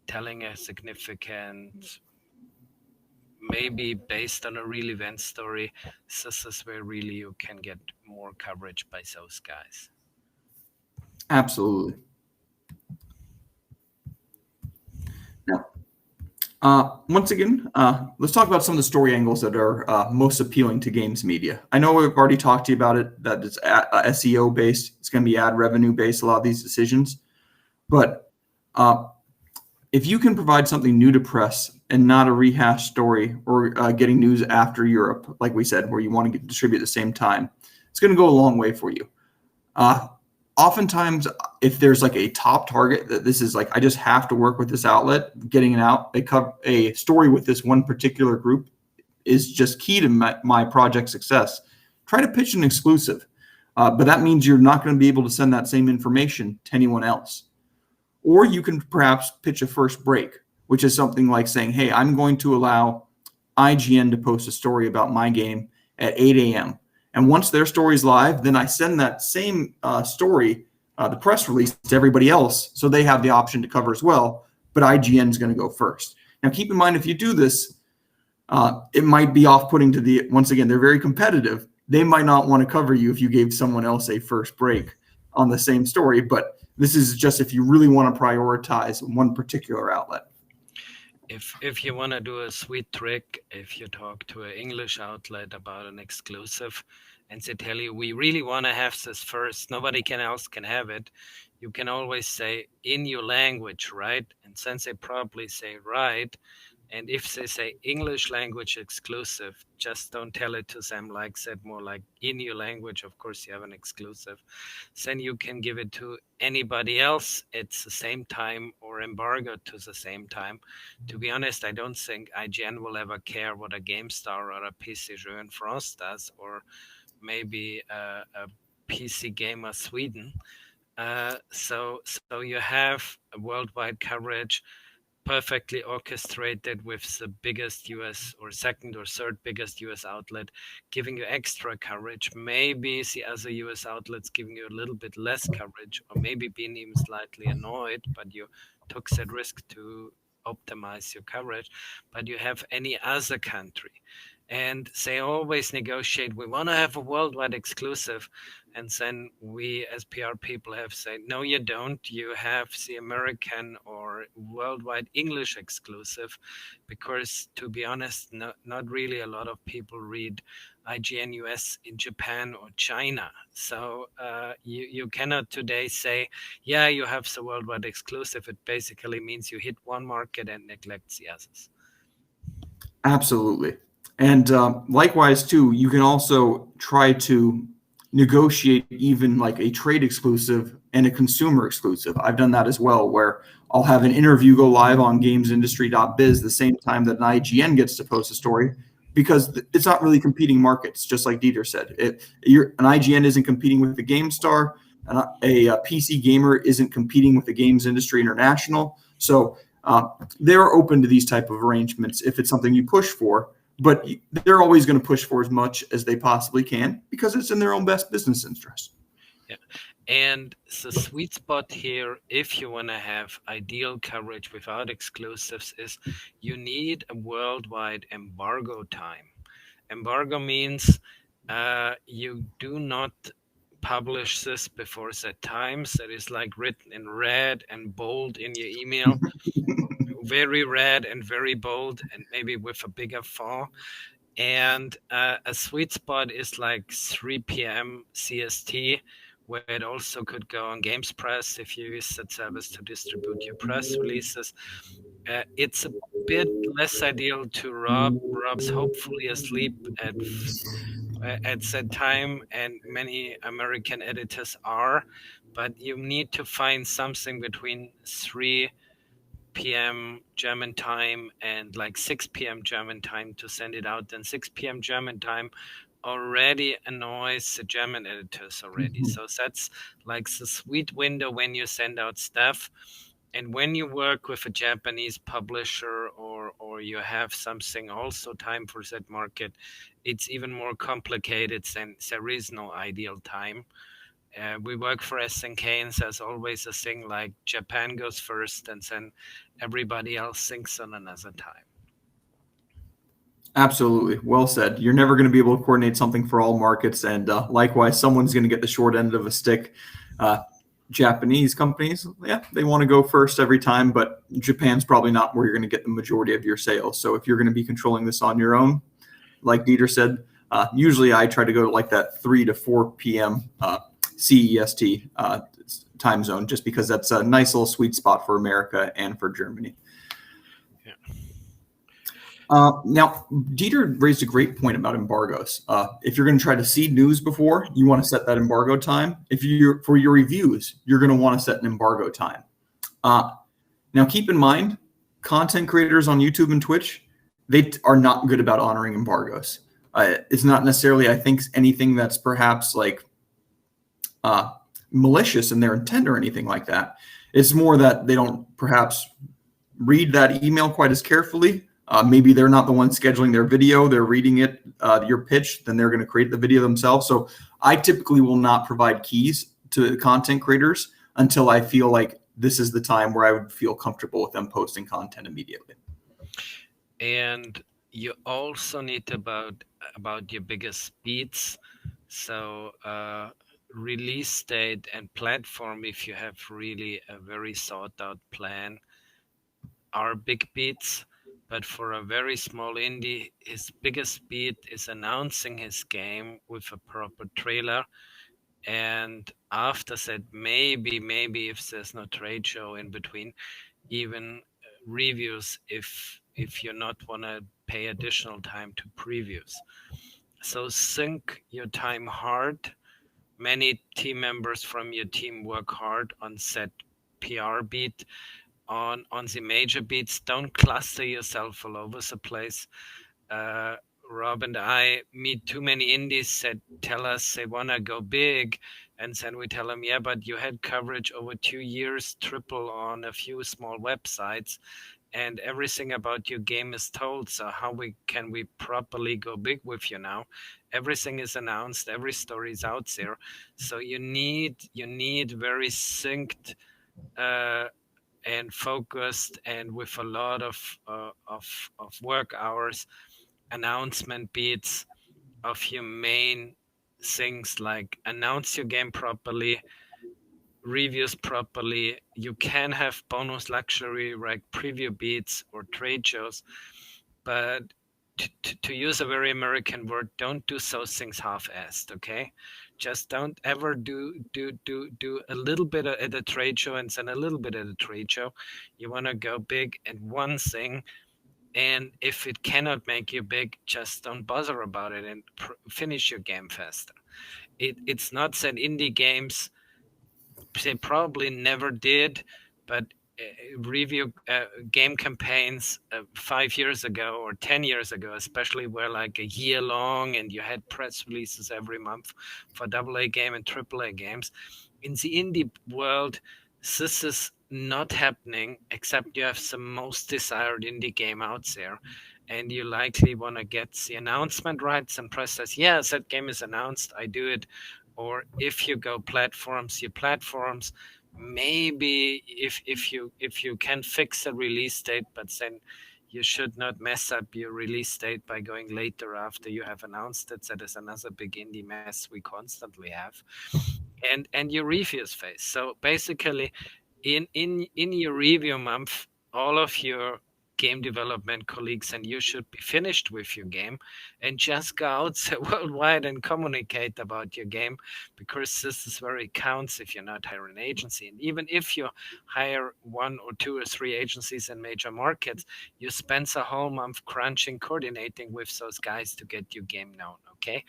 telling a significant, maybe based on a real event story, this is where really you can get more coverage by those guys. Absolutely. Now, once again, let's talk about some of the story angles that are most appealing to games media. I know we've already talked to you about it, that it's SEO based. It's going to be ad revenue based, a lot of these decisions. But if you can provide something new to press and not a rehash story or getting news after Europe, like we said, where you want to distribute at the same time, it's going to go a long way for you. Oftentimes, if there's like a top target that this is like, I just have to work with this outlet, getting it out, a story with this one particular group is just key to my project success. Try to pitch an exclusive, but that means you're not going to be able to send that same information to anyone else. Or you can perhaps pitch a first break, which is something like saying, hey, I'm going to allow IGN to post a story about my game at 8 a.m. And once their story's live, then I send that same story, the press release, to everybody else, so they have the option to cover as well. But IGN is going to go first. Now, keep in mind, if you do this, it might be off-putting to once again, they're very competitive. They might not want to cover you if you gave someone else a first break on the same story. But this is just if you really want to prioritize one particular outlet. If you want to do a sweet trick, if you talk to an English outlet about an exclusive and they tell you, we really want to have this first, nobody else can have it, you can always say in your language, right? And since they probably say right, and if they say English language exclusive, just don't tell it to them like that, more like in your language, of course you have an exclusive. Then you can give it to anybody else at the same time or embargo to the same time. To be honest, I don't think IGN will ever care what a GameStar or a PC Jeux in France does, or maybe a PC Gamer Sweden. So you have a worldwide coverage, perfectly orchestrated with the biggest US or second or third biggest US outlet giving you extra coverage, maybe the other US outlets giving you a little bit less coverage, or maybe being even slightly annoyed, but you took that risk to optimize your coverage. But you have any other country, and they always negotiate, we want to have a worldwide exclusive. And then we as PR people have said, no, you don't. You have the American or worldwide English exclusive, because to be honest, not really a lot of people read IGN US in Japan or China. So you cannot today say, yeah, you have the worldwide exclusive. It basically means you hit one market and neglect the others. Absolutely. And likewise, too, you can also try to negotiate even like a trade exclusive and a consumer exclusive. I've done that as well, where I'll have an interview go live on gamesindustry.biz the same time that an IGN gets to post a story, because it's not really competing markets, just like Dieter said. An IGN isn't competing with the GameStar, and a PC Gamer isn't competing with the Games Industry International. So they're open to these type of arrangements if it's something you push for. But they're always going to push for as much as they possibly can, because it's in their own best business interest. Yeah. And the sweet spot here, if you want to have ideal coverage without exclusives, is you need a worldwide embargo time. Embargo means you do not publish this before set times. That is like written in red and bold in your email. Very red and very bold, and maybe with a bigger font. And a sweet spot is like 3 p.m. CST, where it also could go on GamesPress if you use that service to distribute your press releases. It's a bit less ideal to Rob. Rob's hopefully asleep at that time, and many American editors are, but you need to find something between 3 p.m. German time and like 6 p.m. German time to send it out. Then 6 p.m. German time already annoys the German editors already. So that's like the sweet window when you send out stuff. And when you work with a Japanese publisher or you have something also time for that market, it's even more complicated, than there is no ideal time. We work for SNK, and there's always a thing like Japan goes first, and then everybody else thinks on another time. Absolutely. Well said. You're never going to be able to coordinate something for all markets, and likewise, someone's going to get the short end of a stick. Japanese companies, yeah, they want to go first every time, but Japan's probably not where you're going to get the majority of your sales. So if you're going to be controlling this on your own, like Dieter said, usually I try to go to like that 3 to 4 p.m. CEST time zone, just because that's a nice little sweet spot for America and for Germany. Yeah. Now, Dieter raised a great point about embargoes. If you're going to try to seed news before, you want to set that embargo time. If you're for your reviews, you're going to want to set an embargo time. Now, keep in mind, content creators on YouTube and Twitch, they are not good about honoring embargoes. It's not necessarily, I think, anything that's perhaps like malicious in their intent or anything like that. It's more that they don't perhaps read that email quite as carefully. Maybe they're not the one scheduling their video. They're reading it, your pitch, then they're going to create the video themselves. So I typically will not provide keys to content creators until I feel like this is the time where I would feel comfortable with them posting content immediately. And you also need about your biggest beats. So release date and platform, if you have really a very thought out plan, are big beats. But for a very small indie, his biggest beat is announcing his game with a proper trailer. And after that, maybe if there's no trade show in between, even reviews if you not want to pay additional time to previews. So sync your time hard. Many team members from your team work hard on set PR beat. On the major beats, don't cluster yourself all over the place. Rob and I meet too many indies that tell us they want to go big, and then we tell them, yeah, but you had coverage over 2 years, triple on a few small websites, and everything about your game is told. So how can we properly go big with you now? Everything is announced, every story is out there. So you need very synced and focused, and with a lot of work hours, announcement beats of your main things, like announce your game properly, reviews properly. You can have bonus luxury like preview beats or trade shows, but to use a very American word, don't do those things half-assed, okay? Just don't ever do a little bit at a trade show and then a little bit at a trade show. You want to go big at one thing, and if it cannot make you big, just don't bother about it and finish your game faster. It's not that indie games, they probably never did, but review game campaigns 5 years ago or 10 years ago, especially, were like a year long, and you had press releases every month for AA game and AAA games. In the indie world, this is not happening, except you have the most desired indie game out there, and you likely want to get the announcement rights and press says, yeah, that game is announced, I do it. Or if you go platforms, your platforms, maybe if you can fix a release date, but then you should not mess up your release date by going later after you have announced it. That is another big indie mess we constantly have. And your reviews phase. So basically, in your review month, all of your game development colleagues and you should be finished with your game, and just go out worldwide and communicate about your game, because this is where it counts if you're not hiring an agency. And even if you hire 1 or 2 or 3 agencies in major markets, you spend the whole month crunching, coordinating with those guys to get your game known, okay?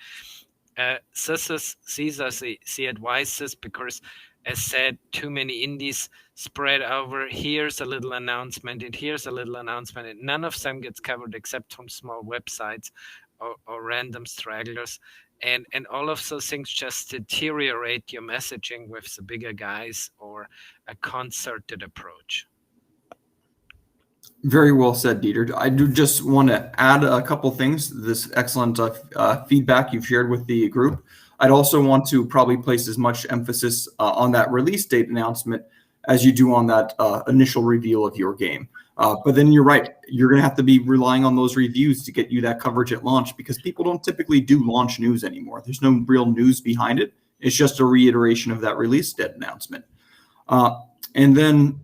These are the advices, because as said, too many indies spread over. Here's a little announcement, and here's a little announcement, and none of them gets covered except from small websites or random stragglers. And all of those things just deteriorate your messaging with the bigger guys or a concerted approach. Very well said, Dieter. I do just want to add a couple things. This excellent feedback you've shared with the group. I'd also want to probably place as much emphasis on that release date announcement as you do on that initial reveal of your game. But then you're right. You're going to have to be relying on those reviews to get you that coverage at launch, because people don't typically do launch news anymore. There's no real news behind it. It's just a reiteration of that release date announcement. And then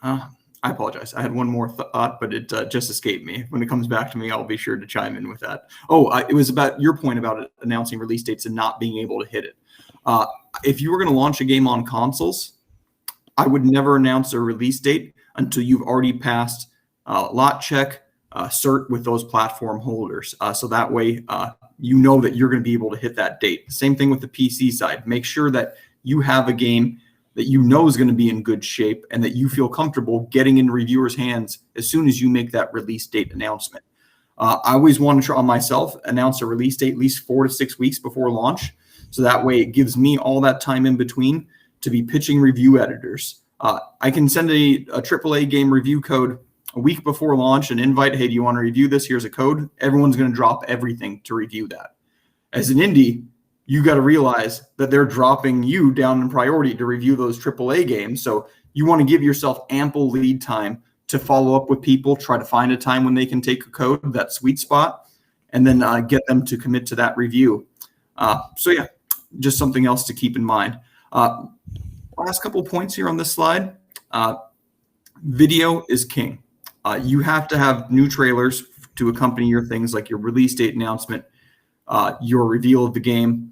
I apologize. I had one more thought, but it just escaped me. When it comes back to me, I'll be sure to chime in with that. It was about your point about announcing release dates and not being able to hit it. If you were going to launch a game on consoles, I would never announce a release date until you've already passed lot check, cert with those platform holders. So that way, you know that you're going to be able to hit that date. Same thing with the PC side. Make sure that you have a game that you know is going to be in good shape and that you feel comfortable getting in reviewers' hands as soon as you make that release date announcement. I always want to try on myself, announce a release date at least 4 to 6 weeks before launch. So that way it gives me all that time in between to be pitching review editors, I can send a AAA game review code a week before launch, an invite, hey, do you want to review this? Here's a code. Everyone's going to drop everything to review that. As an indie, you got to realize that they're dropping you down in priority to review those AAA games. So you want to give yourself ample lead time to follow up with people, try to find a time when they can take a code, that sweet spot, and then get them to commit to that review. So yeah, just something else to keep in mind. Last couple points here on this slide. Video is king. You have to have new trailers to accompany your things like your release date announcement, your reveal of the game.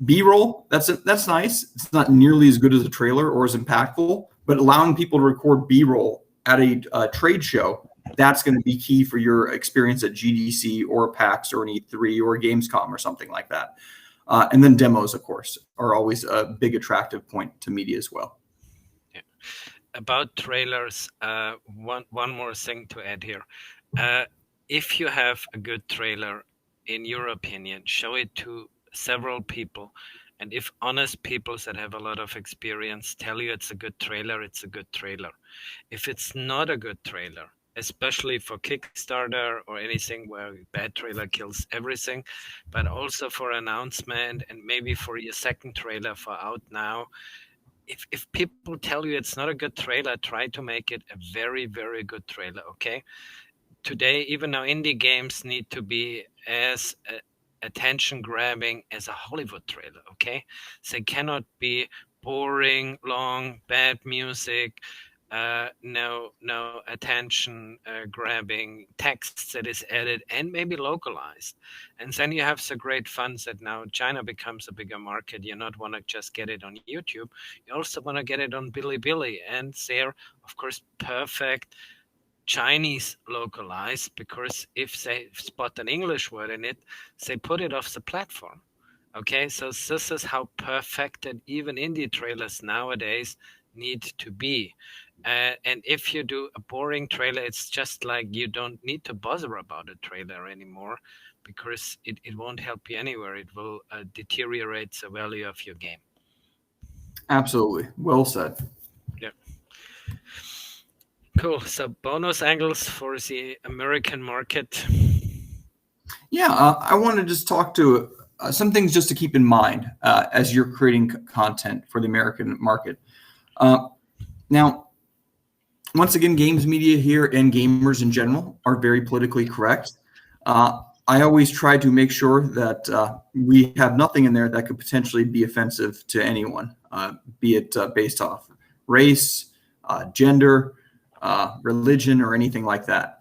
B-roll, that's nice. It's not nearly as good as a trailer or as impactful, but allowing people to record B-roll at a trade show, that's going to be key for your experience at GDC or PAX or an E3 or Gamescom or something like that. And then demos, of course, are always a big attractive point to media as well. Yeah. About trailers, one more thing to add here. If you have a good trailer, in your opinion, show it to several people. And if honest people that have a lot of experience tell you it's a good trailer, it's a good trailer. If it's not a good trailer, especially for Kickstarter or anything where bad trailer kills everything, but also for announcement and maybe for your second trailer for out now, if people tell you it's not a good trailer, try to make it a very, very good trailer, okay? Today, even now, indie games need to be as attention-grabbing as a Hollywood trailer, okay? They cannot be boring, long, bad music, no attention grabbing text that is added and maybe localized. And then you have the great fun that now China becomes a bigger market. You not want to just get it on YouTube. You also want to get it on Bilibili. And they're, of course, perfect Chinese localized, because if they spot an English word in it, they put it off the platform. Okay, so this is how perfected even indie trailers nowadays need to be. And if you do a boring trailer, it's just like you don't need to bother about a trailer anymore, because it won't help you anywhere. It will deteriorate the value of your game. Absolutely. Well said. Yeah. Cool. So bonus angles for the American market. Yeah, I want to just talk to some things just to keep in mind as you're creating content for the American market. Now, once again, games media here and gamers in general are very politically correct. I always try to make sure that we have nothing in there that could potentially be offensive to anyone, be it based off race, gender, religion, or anything like that.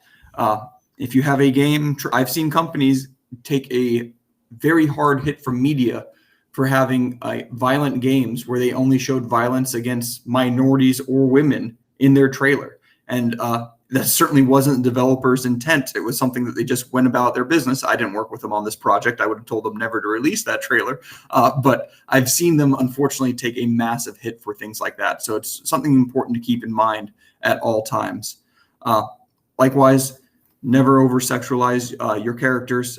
If you have a game, I've seen companies take a very hard hit from media for having violent games where they only showed violence against minorities or women in their trailer. And that certainly wasn't the developer's intent. It was something that they just went about their business. I didn't work with them on this project. I would have told them never to release that trailer. But I've seen them, unfortunately, take a massive hit for things like that. So it's something important to keep in mind at all times. Likewise, never over-sexualize your characters.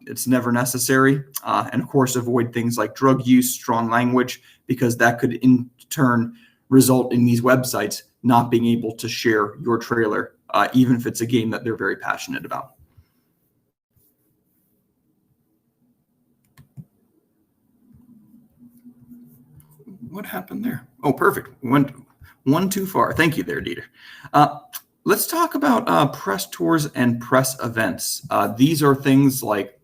It's never necessary. And of course, avoid things like drug use, strong language, because that could in turn result in these websites not being able to share your trailer, even if it's a game that they're very passionate about. What happened there? Oh, perfect. Went one too far. Thank you there, Dieter. Let's talk about press tours and press events. These are things like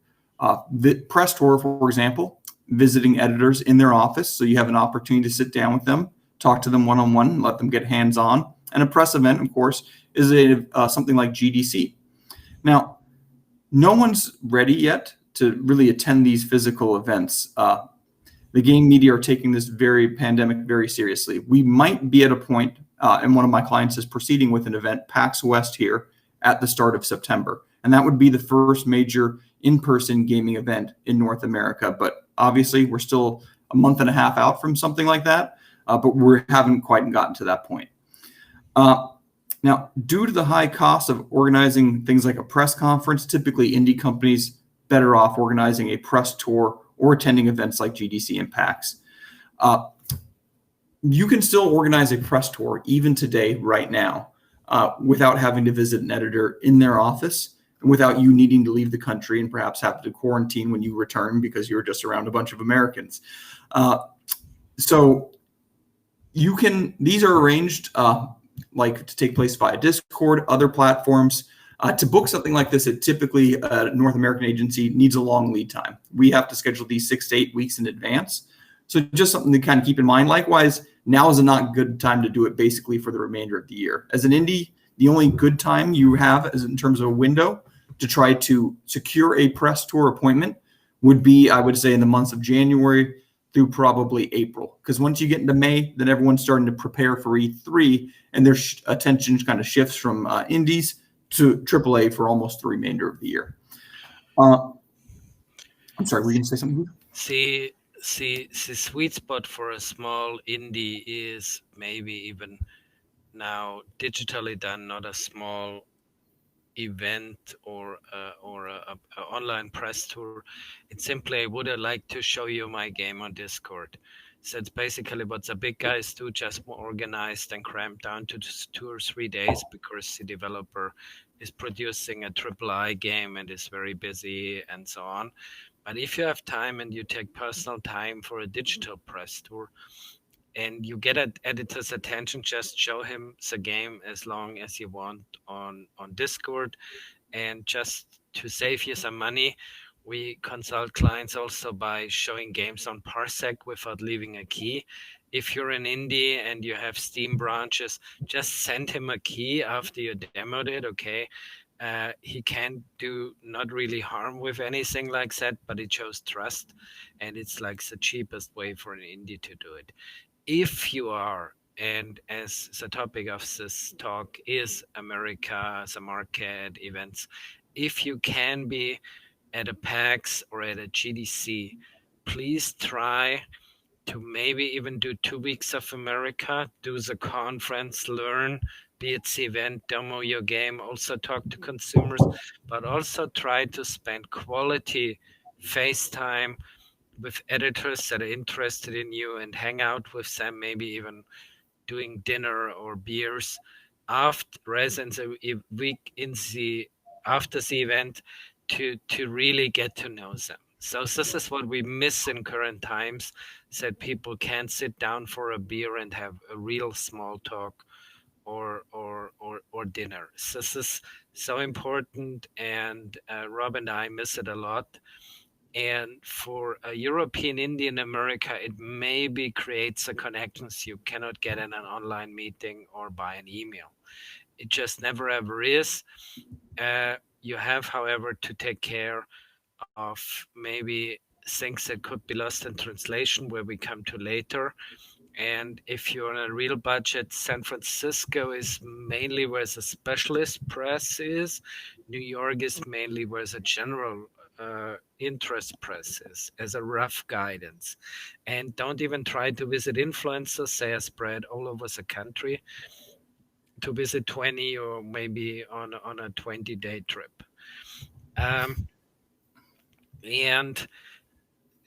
the press tour, for example, visiting editors in their office. So you have an opportunity to sit down with them, talk to them one-on-one, let them get hands-on. And a press event, of course, is something like GDC. Now, no one's ready yet to really attend these physical events. The game media are taking this pandemic very seriously. We might be at a point, and one of my clients is proceeding with an event, PAX West here, at the start of September. And that would be the first major in-person gaming event in North America. But obviously, we're still a month and a half out from something like that, but we haven't quite gotten to that point. Now, due to the high cost of organizing things like a press conference, typically indie companies better off organizing a press tour or attending events like GDC and PAX. you can still organize a press tour even today, right now, without having to visit an editor in their office, and without you needing to leave the country and perhaps have to quarantine when you return because you were just around a bunch of Americans. So these are arranged like to take place via Discord, other platforms. To book something like this, it typically a North American agency needs a long lead time. We have to schedule these 6 to 8 weeks in advance. So just something to kind of keep in mind. Likewise, now is a not good time to do it basically for the remainder of the year. As an indie, the only good time you have is in terms of a window to try to secure a press tour appointment would be, I would say, in the months of January through probably April. Because once you get into May, then everyone's starting to prepare for E3, and their attention kind of shifts from indies to AAA for almost the remainder of the year. I'm sorry, were you going to say something? See, the sweet spot for a small indie is maybe even now digitally done, not a small event or a online press tour. It's simply, would I like to show you my game on Discord? So it's basically what the big guys do, just more organized and cramped down to just 2 or 3 days because the developer is producing a AAA game and is very busy and so on. But if you have time and you take personal time for a digital press tour and you get an editor's attention, just show him the game as long as you want on Discord. And just to save you some money, we consult clients also by showing games on Parsec without leaving a key. If you're an indie and you have Steam branches, just send him a key after you demoed it, okay? He can't do not really harm with anything like that, but it shows trust, and it's like the cheapest way for an indie to do it. If you are, and as the topic of this talk is America, the market, events, if you can be at a PAX or at a GDC, please try to maybe even do 2 weeks of America, do the conference, learn, be at the event, demo your game, also talk to consumers, but also try to spend quality FaceTime with editors that are interested in you and hang out with them, maybe even doing dinner or beers after the week after the event to really get to know them. So this is what we miss in current times, that people can't sit down for a beer and have a real small talk or dinner. So this is so important, and Rob and I miss it a lot. And for a European indie in America, it maybe creates a connections you cannot get in an online meeting or by an email. It just never ever is. You have, however, to take care of maybe things that could be lost in translation, where we come to later. And if you're on a real budget, San Francisco is mainly where the specialist press is. New York is mainly where the general interest press is, as a rough guidance. And don't even try to visit influencers. They are spread all over the country. To visit 20 or maybe on a 20-day trip. And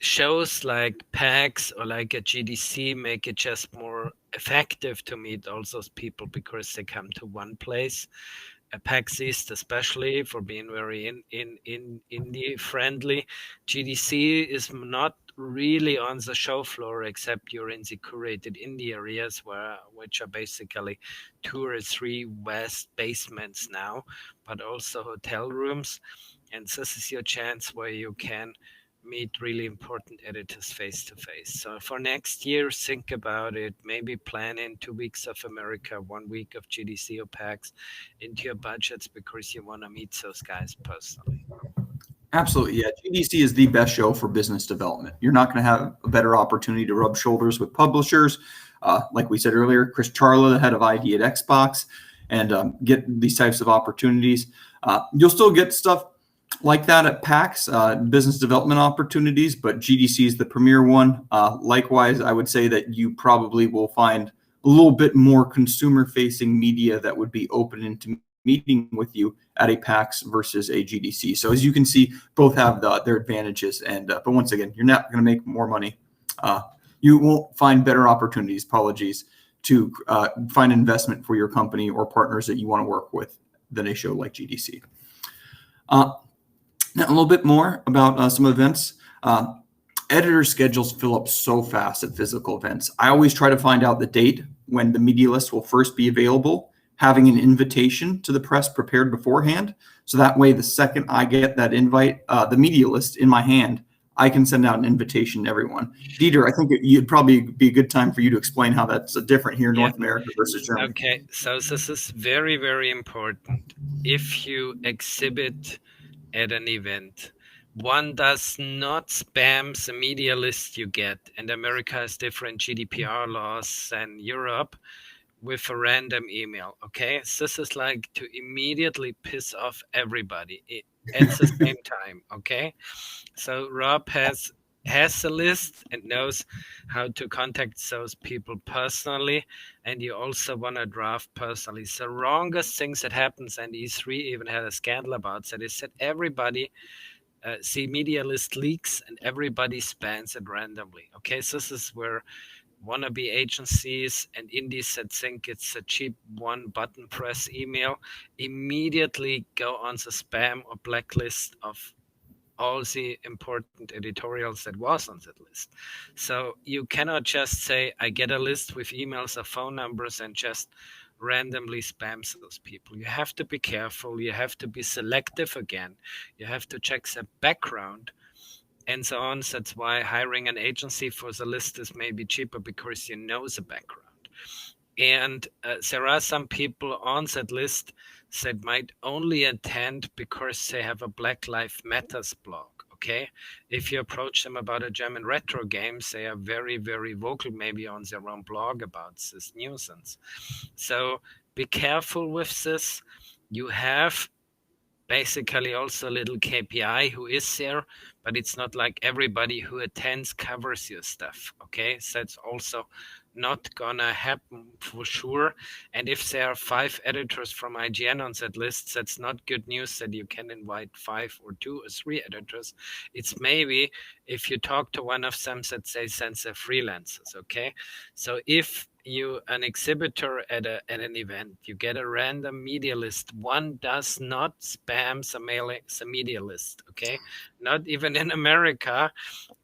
shows like PAX or like a GDC make it just more effective to meet all those people because they come to one place. PAX East especially, for being very indie friendly. GDC is not really on the show floor, except you're in the curated indie areas, which are basically 2 or 3 west basements now, but also hotel rooms. And this is your chance where you can meet really important editors face to face. So for next year, think about it. Maybe plan in 2 weeks of America, 1 week of GDC or PAX into your budgets, because you want to meet those guys personally. Absolutely, yeah. GDC is the best show for business development. You're not going to have a better opportunity to rub shoulders with publishers. Like we said earlier, Chris Charla, the head of ID at Xbox, and get these types of opportunities. You'll still get stuff like that at PAX, business development opportunities, but GDC is the premier one. Likewise, I would say that you probably will find a little bit more consumer-facing media that would be open into meeting with you at a PAX versus a GDC. So as you can see, both have their advantages. And but once again, you're not going to make more money you won't find better opportunities, apologies, to find investment for your company or partners that you want to work with than a show like GDC. Now, a little bit more about some events. Editor schedules fill up so fast at physical events. I always try to find out the date when the media list will first be available, having an invitation to the press prepared beforehand. So that way, the second I get that invite, the media list in my hand, I can send out an invitation to everyone. Dieter, I think it'd probably be a good time for you to explain how that's different here in North America versus Germany. Okay, so this is very, very important. If you exhibit at an event, one does not spam the media list you get, and America has different GDPR laws than Europe, with a random email. Okay, this is like to immediately piss off everybody at the same time. Okay, so Rob has a list and knows how to contact those people personally, and you also want to draft personally. The wrongest things that happens, and E3 even had a scandal about that, is that everybody see media list leaks and everybody spans it randomly. Okay, so this is where wannabe agencies and indies that think it's a cheap one button press email immediately go on the spam or blacklist of all the important editorials that was on that list. So you cannot just say, I get a list with emails or phone numbers and just randomly spams those people. You have to be careful. You have to be selective again. You have to check the background and so on. That's why hiring an agency for the list is maybe cheaper, because you know the background. And there are some people on that list that might only attend because they have a Black Lives Matters blog. Okay, if you approach them about a German retro games, they are very, very vocal, maybe on their own blog about this nuisance. So be careful with this. You have basically also a little KPI who is there, but it's not like everybody who attends covers your stuff. Okay, so that's also not gonna happen for sure. And if there are 5 editors from IGN on that list, that's not good news that you can invite 5 or 2 or 3 editors. It's maybe if you talk to one of them that they send their freelancers. Okay, so if you an exhibitor at an event, you get a random media list, one does not spam the media list. Okay, not even in America,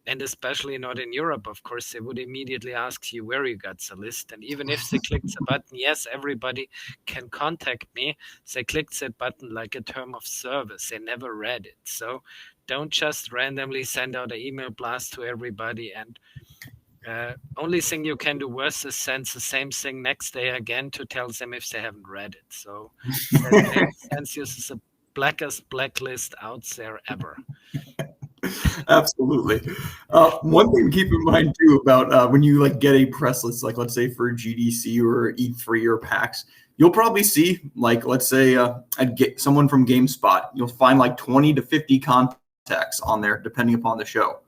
and especially not in Europe. Of course, they would immediately ask you where you got the list, and even if they click the button, yes, everybody can contact me, they clicked that button like a term of service. They never read it. So don't just randomly send out an email blast to everybody. And only thing you can do worse is send the same thing next day again to tell them if they haven't read it. So Sense uses the blackest blacklist out there ever. Absolutely. One thing to keep in mind too about when you get a press list, like let's say for GDC or E3 or PAX, you'll probably see let's say someone from GameSpot. You'll find 20 to 50 contacts on there depending upon the show.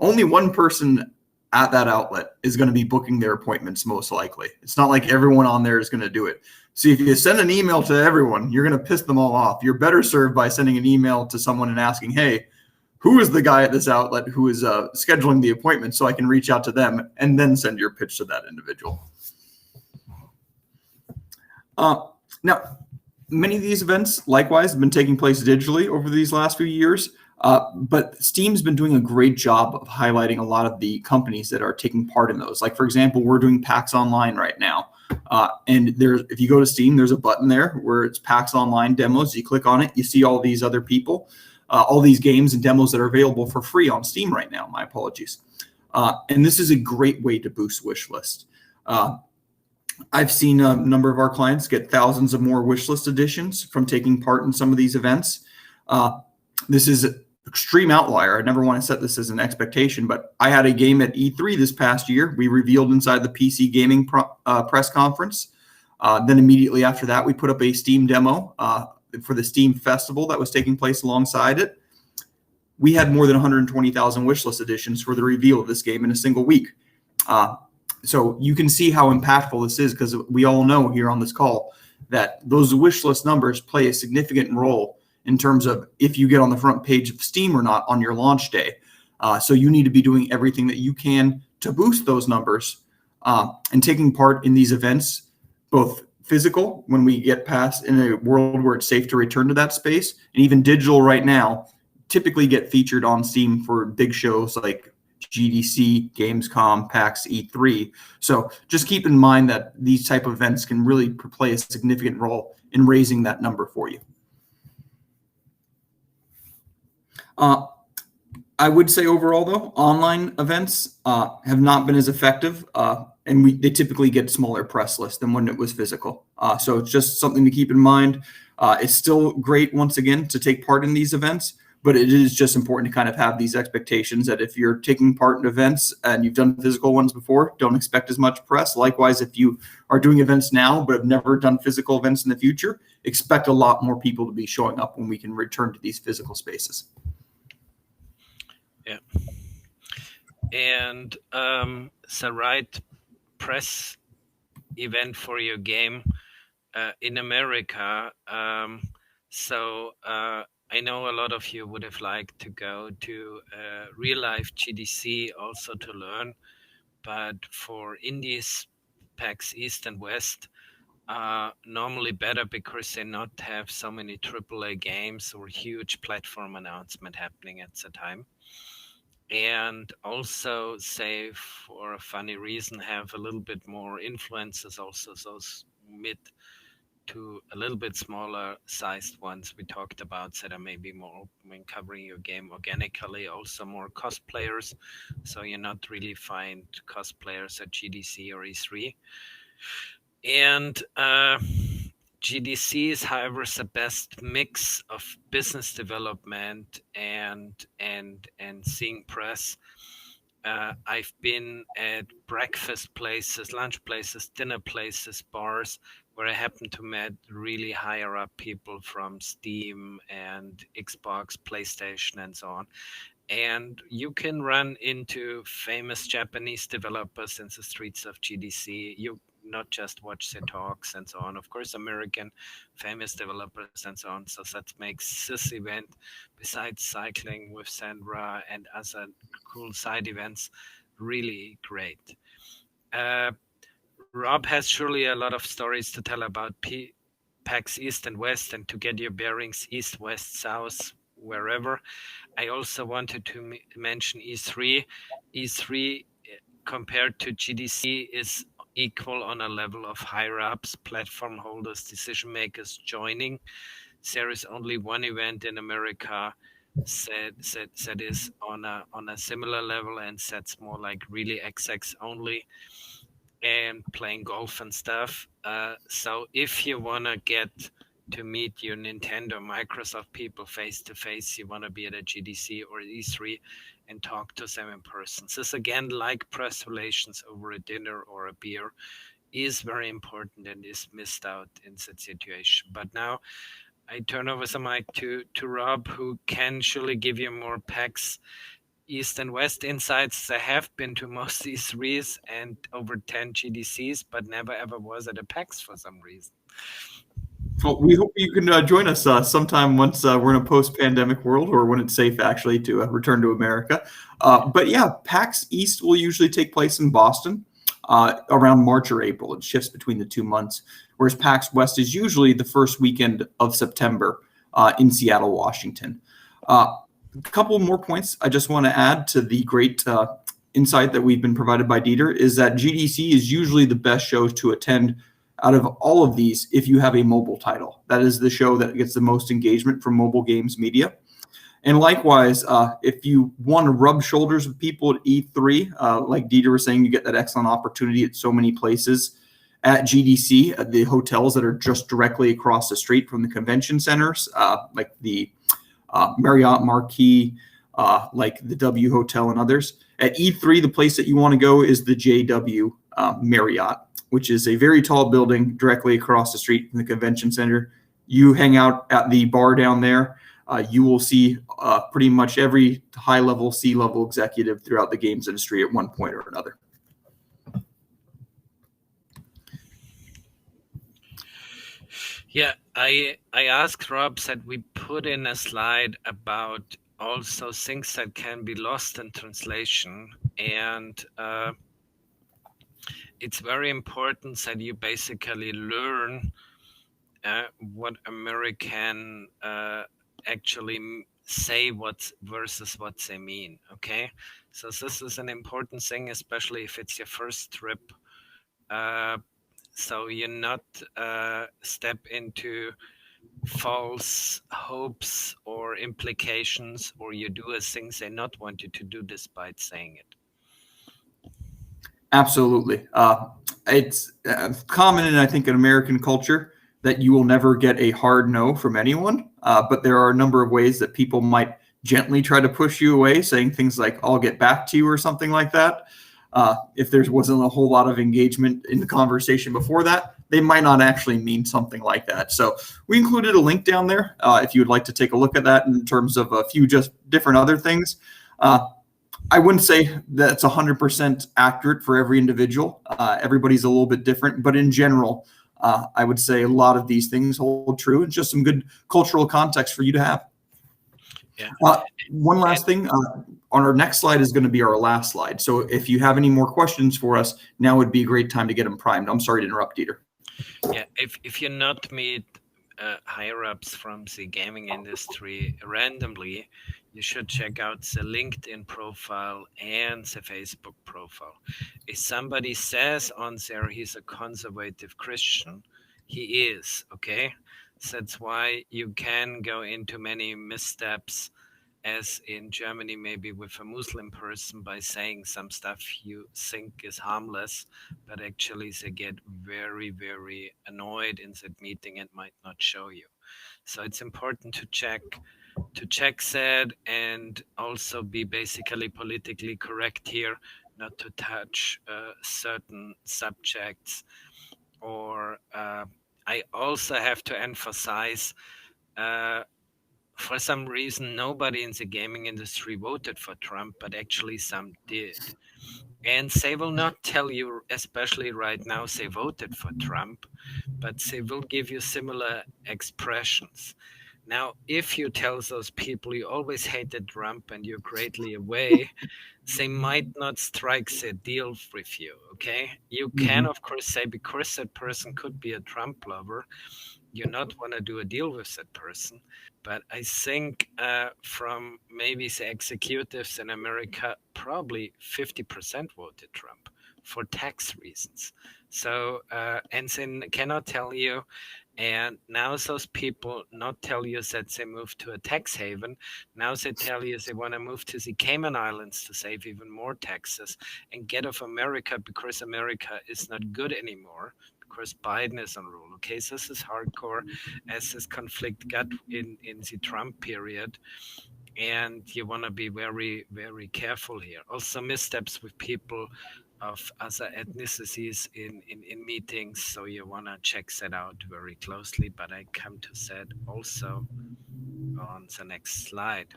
Only one person at that outlet is going to be booking their appointments most likely. It's not like everyone on there is going to do it. See, if you send an email to everyone, you're going to piss them all off. You're better served by sending an email to someone and asking, hey, who is the guy at this outlet who is scheduling the appointment, so I can reach out to them and then send your pitch to that individual. Now, many of these events, likewise, have been taking place digitally over these last few years. But Steam's been doing a great job of highlighting a lot of the companies that are taking part in those. Like, for example, we're doing PAX Online right now. And if you go to Steam, there's a button there where it's PAX Online demos. You click on it, you see all these other people, all these games and demos that are available for free on Steam right now. My apologies. And this is a great way to boost wish list. I've seen a number of our clients get thousands of more wish list additions from taking part in some of these events. This is an extreme outlier. I never want to set this as an expectation, but I had a game at E3 this past year. We revealed inside the PC gaming press conference. Then immediately after that, we put up a Steam demo for the Steam Festival that was taking place alongside it. We had more than 120,000 wishlist additions for the reveal of this game in a single week. So you can see how impactful this is, because we all know here on this call that those wishlist numbers play a significant role in terms of if you get on the front page of Steam or not on your launch day. So you need to be doing everything that you can to boost those numbers and taking part in these events, both physical when we get past in a world where it's safe to return to that space, and even digital right now, typically get featured on Steam for big shows like GDC, Gamescom, PAX, E3. So just keep in mind that these type of events can really play a significant role in raising that number for you. I would say overall, though, online events have not been as effective, and they typically get smaller press lists than when it was physical. So it's just something to keep in mind. It's still great, once again, to take part in these events, but it is just important to kind of have these expectations that if you're taking part in events and you've done physical ones before, don't expect as much press. Likewise, if you are doing events now but have never done physical events in the future, expect a lot more people to be showing up when we can return to these physical spaces. Yeah. And the right press event for your game in America. I know a lot of you would have liked to go to real life GDC also to learn, but for indies, PAX East and West, normally better because they not have so many AAA games or huge platform announcement happening at the time. And also, say, for a funny reason, have a little bit more influences, also those mid to a little bit smaller sized ones we talked about that are maybe more open, covering your game organically, also more cosplayers. So you not really find cosplayers at GDC or E3. And GDC is, however, the best mix of business development and seeing press. I've been at breakfast places, lunch places, dinner places, bars, where I happen to meet really higher up people from Steam and Xbox, PlayStation, and so on. And you can run into famous Japanese developers in the streets of GDC. You not just watch their talks and so on. Of course, American famous developers and so on. So that makes this event, besides cycling with Sandra and other cool side events, really great. Rob has surely a lot of stories to tell about PAX East and West, and to get your bearings east, west, south, wherever. I also wanted to mention E3. E3 compared to GDC is equal on a level of higher ups, platform holders, decision makers joining. There is only one event in America that is on a similar level, and that's more like really XX only and playing golf and stuff. So if you want to get to meet your Nintendo, Microsoft people face to face, you want to be at a GDC or E3 and talk to them in person. This, again, like press relations over a dinner or a beer, is very important and is missed out in that situation. But now I turn over the mic to Rob, who can surely give you more PAX East and West insights. I have been to most E3s and over 10 GDCs, but never ever was at a PAX for some reason. Well, we hope you can join us sometime once we're in a post-pandemic world, or when it's safe actually to return to America. But yeah, PAX East will usually take place in Boston around March or April. It shifts between the 2 months, whereas PAX West is usually the first weekend of September in Seattle, Washington. A couple more points I just want to add to the great insight that we've been provided by Dieter is that GDC is usually the best show to attend out of all of these if you have a mobile title. That is the show that gets the most engagement from mobile games media. And likewise, if you want to rub shoulders with people at E3, like Dieter was saying, you get that excellent opportunity at so many places. At GDC, at the hotels that are just directly across the street from the convention centers, like the Marriott Marquis, like the W Hotel and others. At E3, the place that you want to go is the JW Marriott, which is a very tall building directly across the street from the convention center. You hang out at the bar down there. You will see pretty much every high-level, C-level executive throughout the games industry at one point or another. Yeah, I asked Rob that we put in a slide about also things that can be lost in translation. And it's very important that you basically learn what American actually say versus what they mean. Okay, so this is an important thing, especially if it's your first trip. So you're not step into false hopes or implications, or you do a things they not want you to do despite saying it. Absolutely. It's common in, I think, in American culture that you will never get a hard no from anyone. But there are a number of ways that people might gently try to push you away, saying things like, I'll get back to you or something like that. If there wasn't a whole lot of engagement in the conversation before that, they might not actually mean something like that. So we included a link down there if you would like to take a look at that in terms of a few just different other things. I wouldn't say that's 100% accurate for every individual. Everybody's a little bit different, but in general, I would say a lot of these things hold true. It's just some good cultural context for you to have. Yeah. One last thing, on our next slide is going to be our last slide. So if you have any more questions for us, now would be a great time to get them primed. I'm sorry to interrupt, Dieter. Yeah, if you not meet higher ups from the gaming industry randomly, you should check out the LinkedIn profile and the Facebook profile. If somebody says on there he's a conservative Christian, he is, okay? So that's why you can go into many missteps, as in Germany, maybe with a Muslim person, by saying some stuff you think is harmless, but actually they get very, very annoyed in that meeting and might not show you. So it's important to check that, and also be basically politically correct here, not to touch certain subjects. Or I also have to emphasize, for some reason, nobody in the gaming industry voted for Trump, but actually some did. And they will not tell you, especially right now, they voted for Trump, but they will give you similar expressions. Now, if you tell those people you always hated Trump and you're greatly away, they might not strike a deal with you, okay? You can, of course, say, because that person could be a Trump lover, you not want to do a deal with that person. But I think from maybe the executives in America, probably 50% voted Trump for tax reasons. So, and then cannot tell you, and now those people not tell you that they moved to a tax haven. Now they tell you they want to move to the Cayman Islands to save even more taxes and get off America because America is not good anymore, because Biden is on rule. Okay, so this is hardcore, as this conflict got in the Trump period. And you want to be very, very careful here. Also missteps with people of other ethnicities in meetings. So you want to check that out very closely. But I come to that also on the next slide.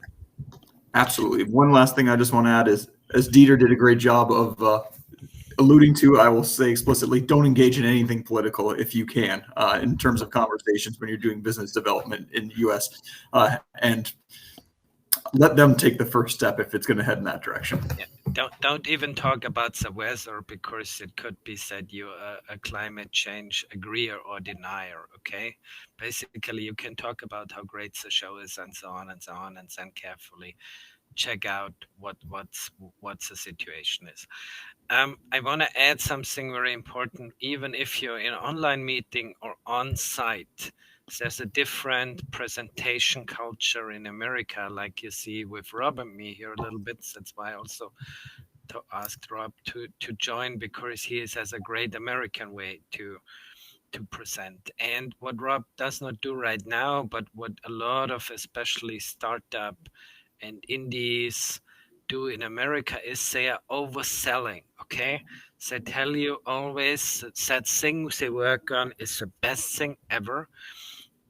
Absolutely. One last thing I just want to add is, as Dieter did a great job of alluding to, I will say explicitly, don't engage in anything political if you can, in terms of conversations when you're doing business development in the U.S. And let them take the first step if it's going to head in that direction. Yeah. Don't even talk about the weather, because it could be said you're a climate change agreeer or denier. Okay, basically you can talk about how great the show is and so on and so on, and then carefully check out what's the situation is. I want to add something very important. Even if you're in an online meeting or on site, there's a different presentation culture in America, like you see with Rob and me here a little bit. That's why I also asked Rob to join, because he has a great American way to present. And what Rob does not do right now, but what a lot of especially startup and indies do in America, is they are overselling. Okay, they tell you always that thing they work on is the best thing ever,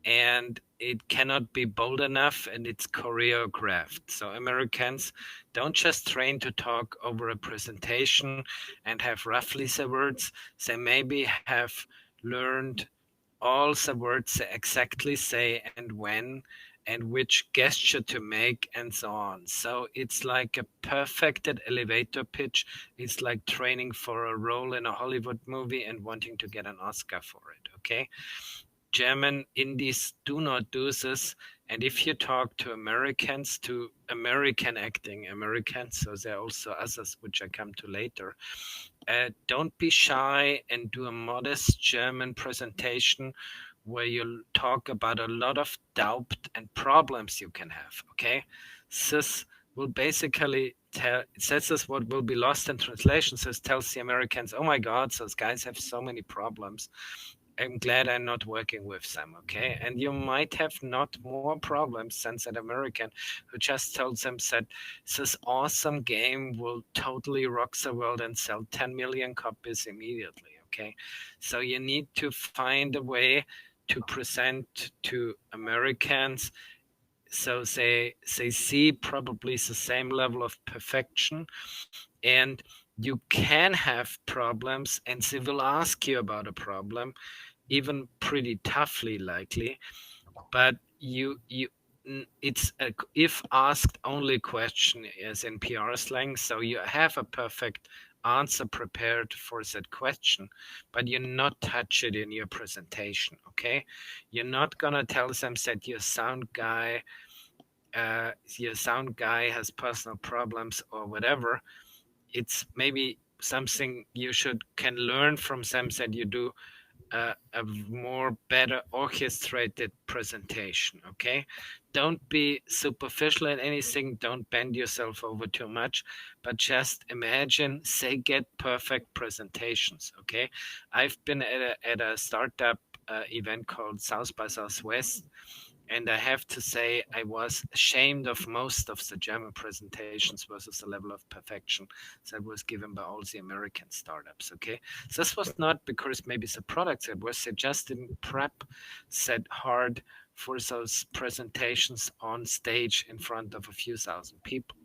and it cannot be bold enough, and it's choreographed. So Americans don't just train to talk over a presentation and have roughly the words. They maybe have learned all the words they exactly say and when, and which gesture to make and so on. So it's like a perfected elevator pitch. It's like training for a role in a Hollywood movie and wanting to get an Oscar for it, okay? German indies do not do this. And if you talk to Americans, to American acting Americans, so there are also others which I come to later, don't be shy and do a modest German presentation where you talk about a lot of doubt and problems you can have, okay? This will basically tell, this is what will be lost in translation. This tells the Americans, oh my God, those guys have so many problems. I'm glad I'm not working with them, okay? And you might have not more problems than that American who just told them that this awesome game will totally rock the world and sell 10 million copies immediately, okay? So you need to find a way to present to Americans so they see probably the same level of perfection, and you can have problems and they will ask you about a problem, even pretty toughly likely, but it's a if asked only question, as in PR slang. So you have a perfect answer prepared for that question, but you not touch it in your presentation, okay? You're not gonna tell them that your sound guy has personal problems or whatever. It's maybe something you can learn from them, that you do a more better orchestrated presentation, okay? Don't be superficial in anything, don't bend yourself over too much, but just imagine they get perfect presentations, okay? I've been at a startup event called South by Southwest, and I have to say I was ashamed of most of the German presentations versus the level of perfection that was given by all the American startups, okay? This was not because maybe the products that was, they just didn't prep that hard for those presentations on stage in front of a few thousand people.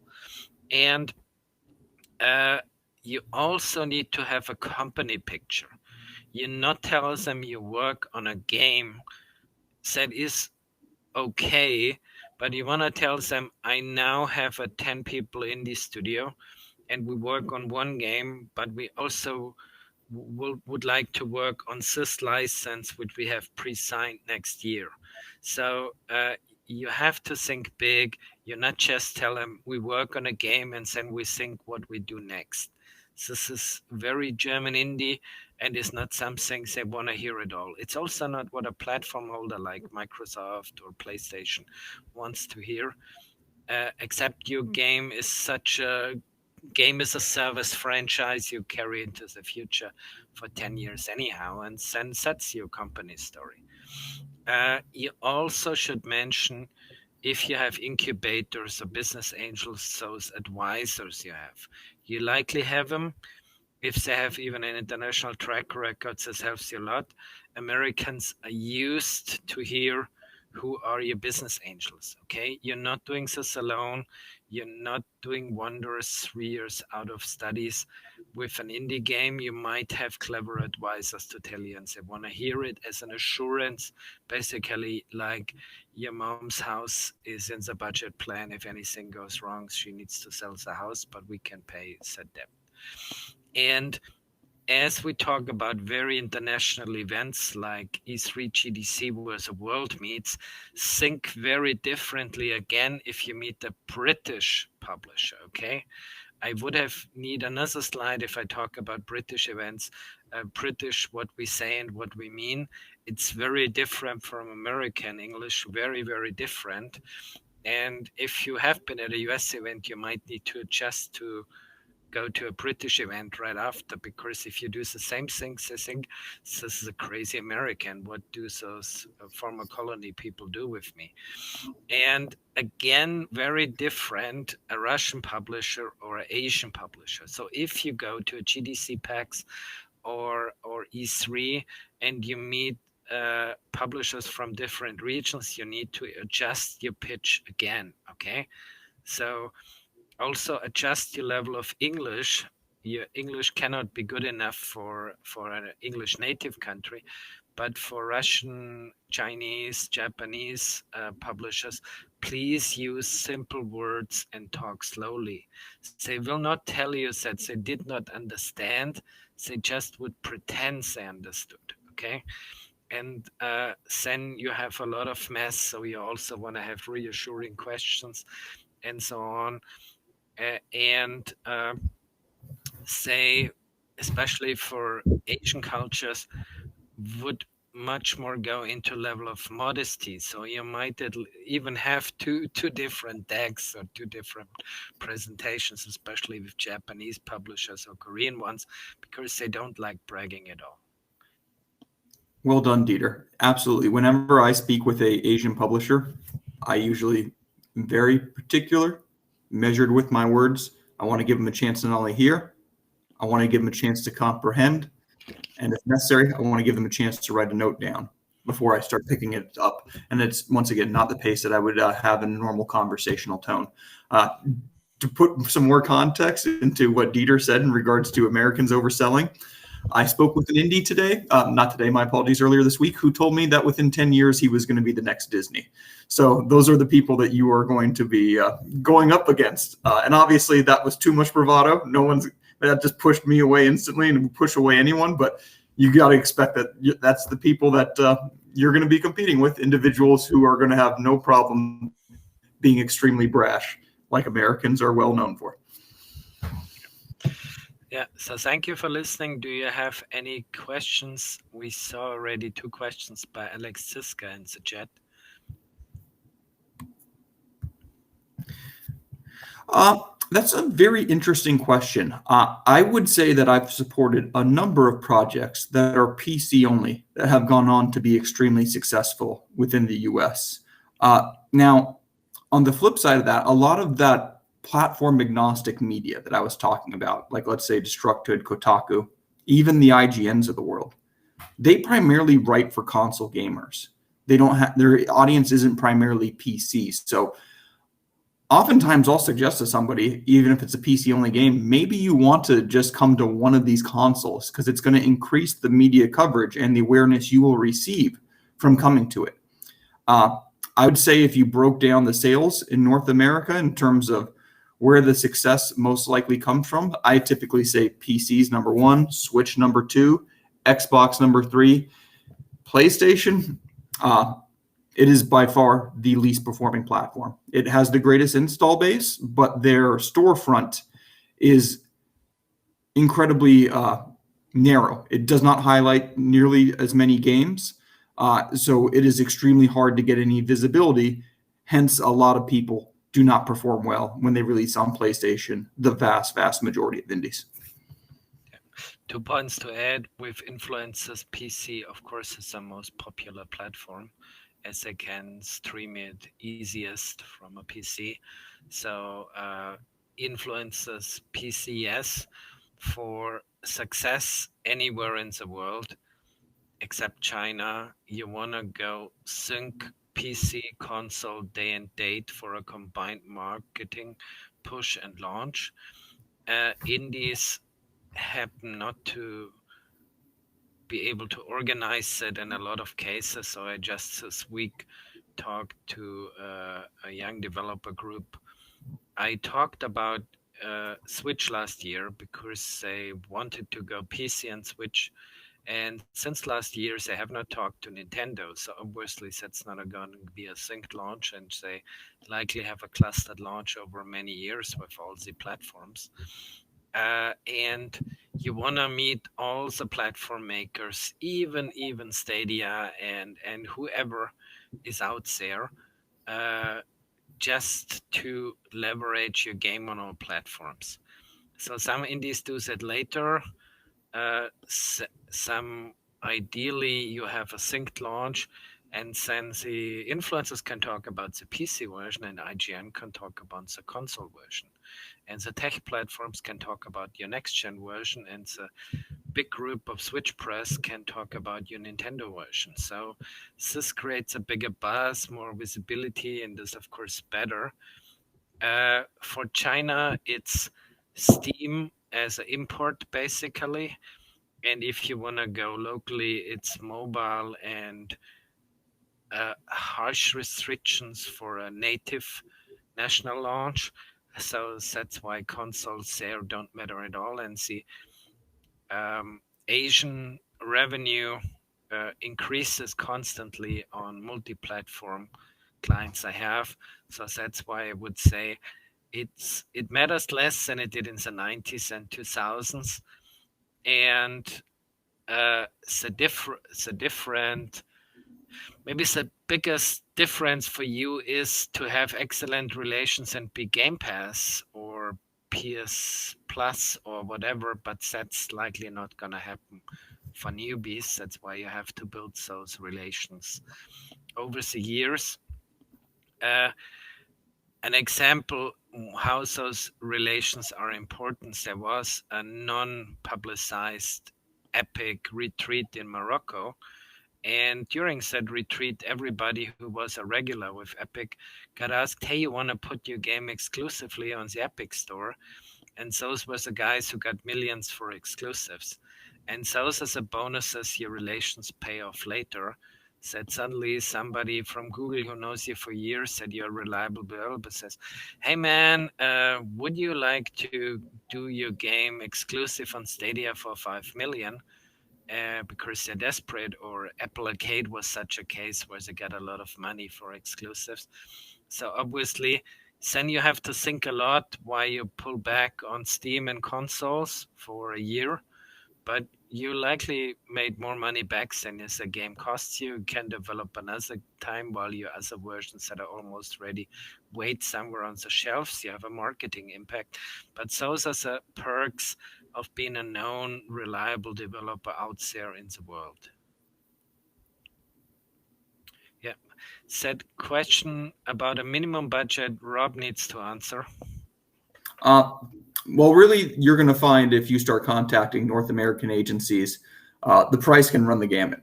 And you also need to have a company picture. You not tell them you work on a game that is okay, but you want to tell them, I now have 10 people in the studio and we work on one game, but we also would like to work on this license, which we have pre-signed next year. So you have to think big. You not just tell them we work on a game and then we think what we do next. This is very German indie and is not something they want to hear at all. It's also not what a platform holder like Microsoft or PlayStation wants to hear, except your game is such a game as a service franchise you carry into the future for 10 years anyhow, and then that's your company story. You also should mention, if you have incubators or business angels, those advisors you likely have them. If they have even an international track record, this helps you a lot. Americans are used to hear who are your business angels, okay? You're not doing this alone. You're not doing wonders 3 years out of studies. With an indie game, you might have clever advisors to tell you, and they want to hear it as an assurance, basically like your mom's house is in the budget plan. If anything goes wrong, she needs to sell the house, but we can pay said debt. And as we talk about very international events like E3, GDC, where the world meets, think very differently again if you meet a British publisher, okay? I would need another slide if I talk about British events. British, what we say and what we mean, it's very different from American English, very, very different. And if you have been at a US event, you might need to adjust to go to a British event right after, because if you do the same things, they think this is a crazy American. What do those former colony people do with me? And again, very different, a Russian publisher or an Asian publisher. So if you go to a GDC PAX or E3 and you meet publishers from different regions, you need to adjust your pitch again, okay? So also adjust your level of English. Your English cannot be good enough for an English native country, But for Russian, Chinese, Japanese publishers, please use simple words and talk slowly. They will not tell you that they did not understand. They just would pretend they understood. Okay. And then you have a lot of mess. So you also want to have reassuring questions and so on. And say, especially for Asian cultures, would much more go into level of modesty. So you might even have two different decks or two different presentations, especially with Japanese publishers or Korean ones, because they don't like bragging at all. Well done, Dieter. Absolutely. Whenever I speak with a Asian publisher, I usually am very particular, measured with my words. I want to give them a chance to not only hear, I want to give them a chance to comprehend, and if necessary, I want to give them a chance to write a note down before I start picking it up. And it's, once again, not the pace that I would have in a normal conversational tone. To put some more context into what Dieter said in regards to Americans overselling, I spoke with an indie today, not today, my apologies, earlier this week, who told me that within 10 years he was going to be the next Disney. So those are the people that you are going to be going up against. And obviously that was too much bravado. That just pushed me away instantly and would push away anyone. But you got to expect that that's the people that you're going to be competing with, individuals who are going to have no problem being extremely brash, like Americans are well known for. Yeah, so thank you for listening. Do you have any questions? We saw already 2 questions by Alex Siska in the chat. That's a very interesting question. I would say that I've supported a number of projects that are PC only that have gone on to be extremely successful within the US. Now, on the flip side of that, a lot of that platform agnostic media that I was talking about, like let's say Destructoid, Kotaku, even the IGNs of the world, they primarily write for console gamers. They don't have, their audience isn't primarily PC. So oftentimes I'll suggest to somebody, even if it's a PC only game, maybe you want to just come to one of these consoles because it's going to increase the media coverage and the awareness you will receive from coming to it. I would say if you broke down the sales in North America in terms of where the success most likely comes from, I typically say PC's number 1, Switch number 2, Xbox number 3, PlayStation. It is by far the least performing platform. It has the greatest install base, but their storefront is incredibly narrow. It does not highlight nearly as many games. So it is extremely hard to get any visibility. Hence, a lot of people do not perform well when they release on PlayStation, the vast, vast majority of indies. 2 points to add. With influencers, PC, of course, is the most popular platform, as they can stream it easiest from a PC. So influencers, PC, yes. For success anywhere in the world, except China, you want to go sync PC, console, day and date for a combined marketing push and launch. Indies happen not to be able to organize it in a lot of cases. So I just this week talked to a young developer group. I talked about Switch last year because they wanted to go PC and Switch. And since last year, they have not talked to Nintendo. So obviously that's not going to be a synced launch, and they likely have a clustered launch over many years with all the platforms. And you want to meet all the platform makers, even Stadia and whoever is out there, just to leverage your game on all platforms. So some indies do that later. Some ideally you have a synced launch, and then the influencers can talk about the PC version and IGN can talk about the console version. And the tech platforms can talk about your next-gen version, and the big group of Switch press can talk about your Nintendo version. So this creates a bigger buzz, more visibility, and is, of course, better. For China, it's Steam as an import, basically. And if you want to go locally, it's mobile and harsh restrictions for a native national launch. So that's why consoles there don't matter at all. And the Asian revenue increases constantly on multi-platform clients I have. So that's why I would say it matters less than it did in the 90s and 2000s. And maybe the biggest difference for you is to have excellent relations and be Game Pass or PS Plus or whatever, but that's likely not going to happen for newbies. That's why you have to build those relations over the years. An example how those relations are important, there was a non-publicized Epic retreat in Morocco. And during that retreat, everybody who was a regular with Epic got asked, hey, you want to put your game exclusively on the Epic store? And those were the guys who got millions for exclusives. And those are the bonuses your relations pay off later. That suddenly somebody from Google who knows you for years said you're a reliable developer says, hey man, would you like to do your game exclusive on Stadia for 5 million? Because they're desperate, or Apple Arcade was such a case where they got a lot of money for exclusives. So obviously, then you have to think a lot why you pull back on Steam and consoles for a year, but you likely made more money back than as a game costs you. You can develop another time while your other versions that are almost ready wait somewhere on the shelves. You have a marketing impact. But those are the perks of being a known, reliable developer out there in the world. Yeah. Said question about a minimum budget, Rob needs to answer. Well, really, you're going to find if you start contacting North American agencies, the price can run the gamut.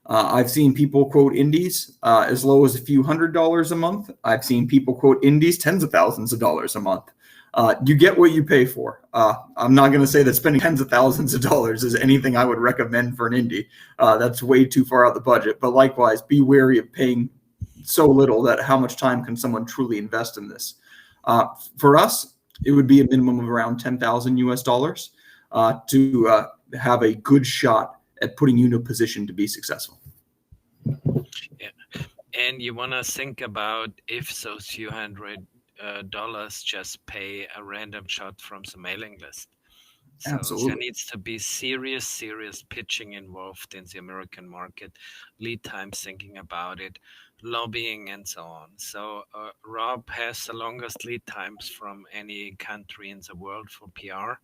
I've seen people quote indies as low as a few $100s a month. I've seen people quote indies tens of thousands of dollars a month. You get what you pay for. I'm not going to say that spending tens of thousands of dollars is anything I would recommend for an indie. That's way too far out the budget. But likewise, be wary of paying so little that how much time can someone truly invest in this? For us, it would be a minimum of around $10,000 to have a good shot at putting you in a position to be successful. Yeah, and you want to think about if those few $100 just pay a random shot from the mailing list. So Absolutely. there needs to be serious pitching involved in the American market, lead time thinking about it, lobbying, and so on. So Rob has the longest lead times from any country in the world for PR.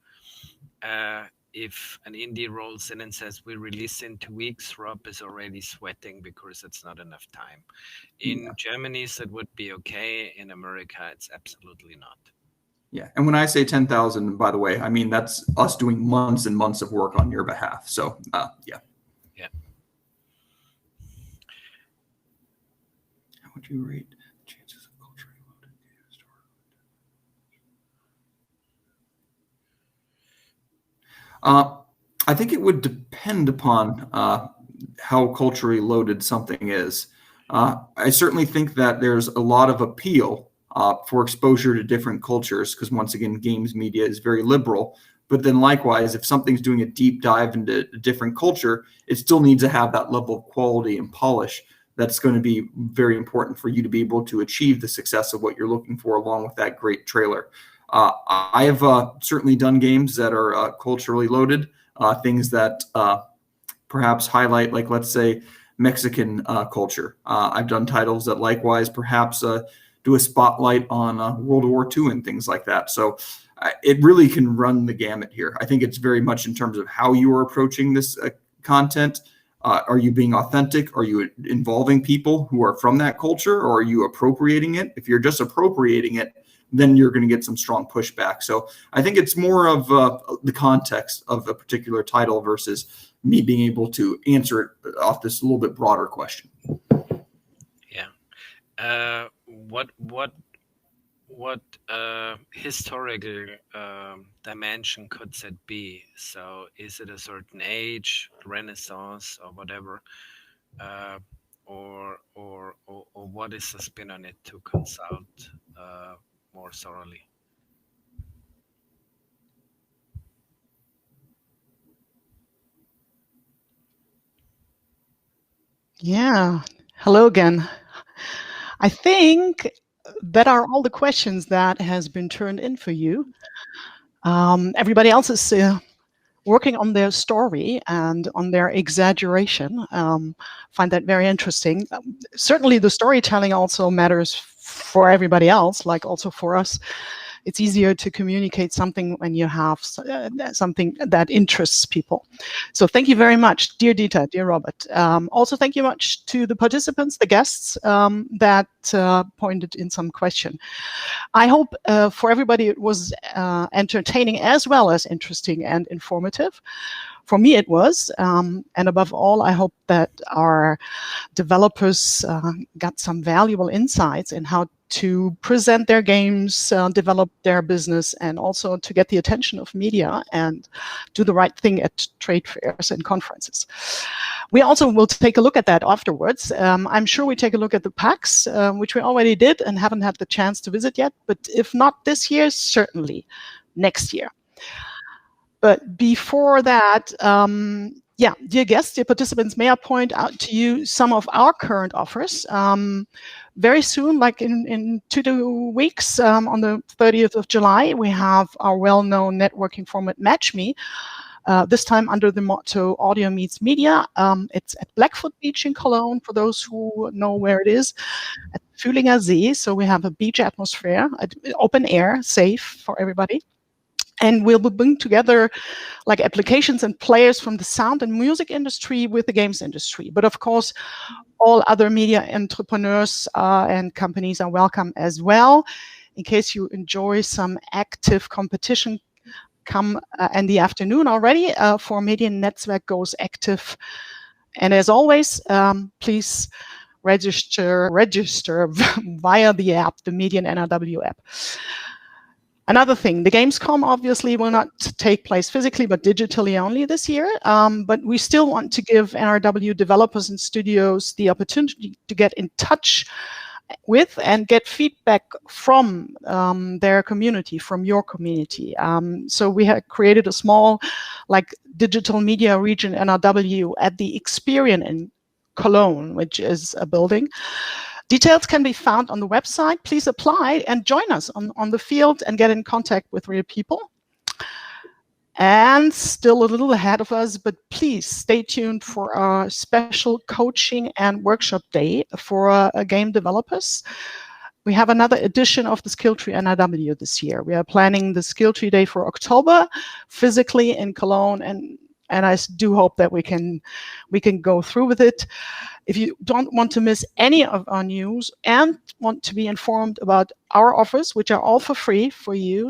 If an indie rolls in and says we release in 2 weeks, Rob is already sweating because it's not enough time. In Germany, that would be okay. In America, it's absolutely not. Yeah, and when I say 10,000, by the way, I mean that's us doing months and months of work on your behalf. So, yeah. Yeah. How would you rate the chances of culturally loaded data store? I think it would depend upon how culturally loaded something is. I certainly think that there's a lot of appeal for exposure to different cultures, because once again, games media is very liberal. But then likewise, if something's doing a deep dive into a different culture, it still needs to have that level of quality and polish that's going to be very important for you to be able to achieve the success of what you're looking for, along with that great trailer. I have certainly done games that are culturally loaded, things that perhaps highlight, like, let's say, Mexican culture. I've done titles that likewise perhaps do a spotlight on World War II and things like that. So it really can run the gamut here. I think it's very much in terms of how you are approaching this content. Are you being authentic? Are you involving people who are from that culture, or are you appropriating it? If you're just appropriating it, then you're going to get some strong pushback. So I think it's more of the context of a particular title versus me being able to answer it off this little bit broader question. Yeah. What what historical dimension could that be? So is it a certain age, Renaissance, or whatever, or what is the spin on it to consult more thoroughly? Yeah. Hello again. I think that are all the questions that has been turned in for you. Everybody else is working on their story and on their exaggeration. Find that very interesting. Certainly the storytelling also matters for everybody else, like also for us. It's easier to communicate something when you have something that interests people. So thank you very much, dear Dieter, dear Robert. Also, thank you much to the participants, the guests that pointed in some question. I hope for everybody it was entertaining as well as interesting and informative. For me, it was. And above all, I hope that our developers got some valuable insights in how to present their games, develop their business, and also to get the attention of media and do the right thing at trade fairs and conferences. We also will take a look at that afterwards. I'm sure we take a look at the PAX, which we already did and haven't had the chance to visit yet. But if not this year, certainly next year. But before that, yeah, dear guests, dear participants, may I point out to you some of our current offers. Very soon, like in 2 weeks, on the 30th of July, we have our well-known networking format MatchMe, this time under the motto Audio Meets Media. It's at Blackfoot Beach in Cologne, for those who know where it is, at Fühlinger See. So we have a beach atmosphere, open air, safe for everybody. And we'll bring together like applications and players from the sound and music industry with the games industry. But of course, all other media entrepreneurs and companies are welcome as well. In case you enjoy some active competition, come in the afternoon already for Medien Netzwerk Goes Active. And as always, please register via the app, the Medien NRW app. Another thing, the Gamescom obviously will not take place physically, but digitally only this year. But we still want to give NRW developers and studios the opportunity to get in touch with and get feedback from their community, from your community. So we have created a small, like, digital media region NRW at the Experian in Cologne, which is a building. Details can be found on the website. Please apply and join us on the field and get in contact with real people. And still a little ahead of us, but please stay tuned for our special coaching and workshop day for game developers. We have another edition of the Skilltree NRW this year. We are planning the Skilltree Day for October, physically in Cologne, and I do hope that we can go through with it. If you don't want to miss any of our news and want to be informed about our offers, which are all for free for you,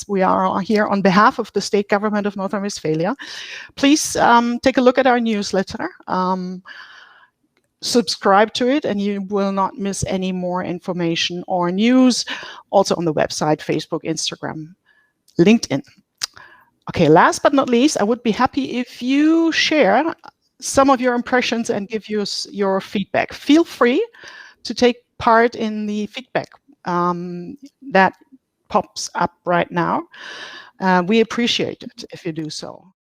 we are here on behalf of the state government of North Rhine-Westphalia. Please take a look at our newsletter. Subscribe to it, and you will not miss any more information or news. Also on the website, Facebook, Instagram, LinkedIn. Okay, last but not least, I would be happy if you share some of your impressions and give us your feedback. Feel free to take part in the feedback that pops up right now. We appreciate it if you do so.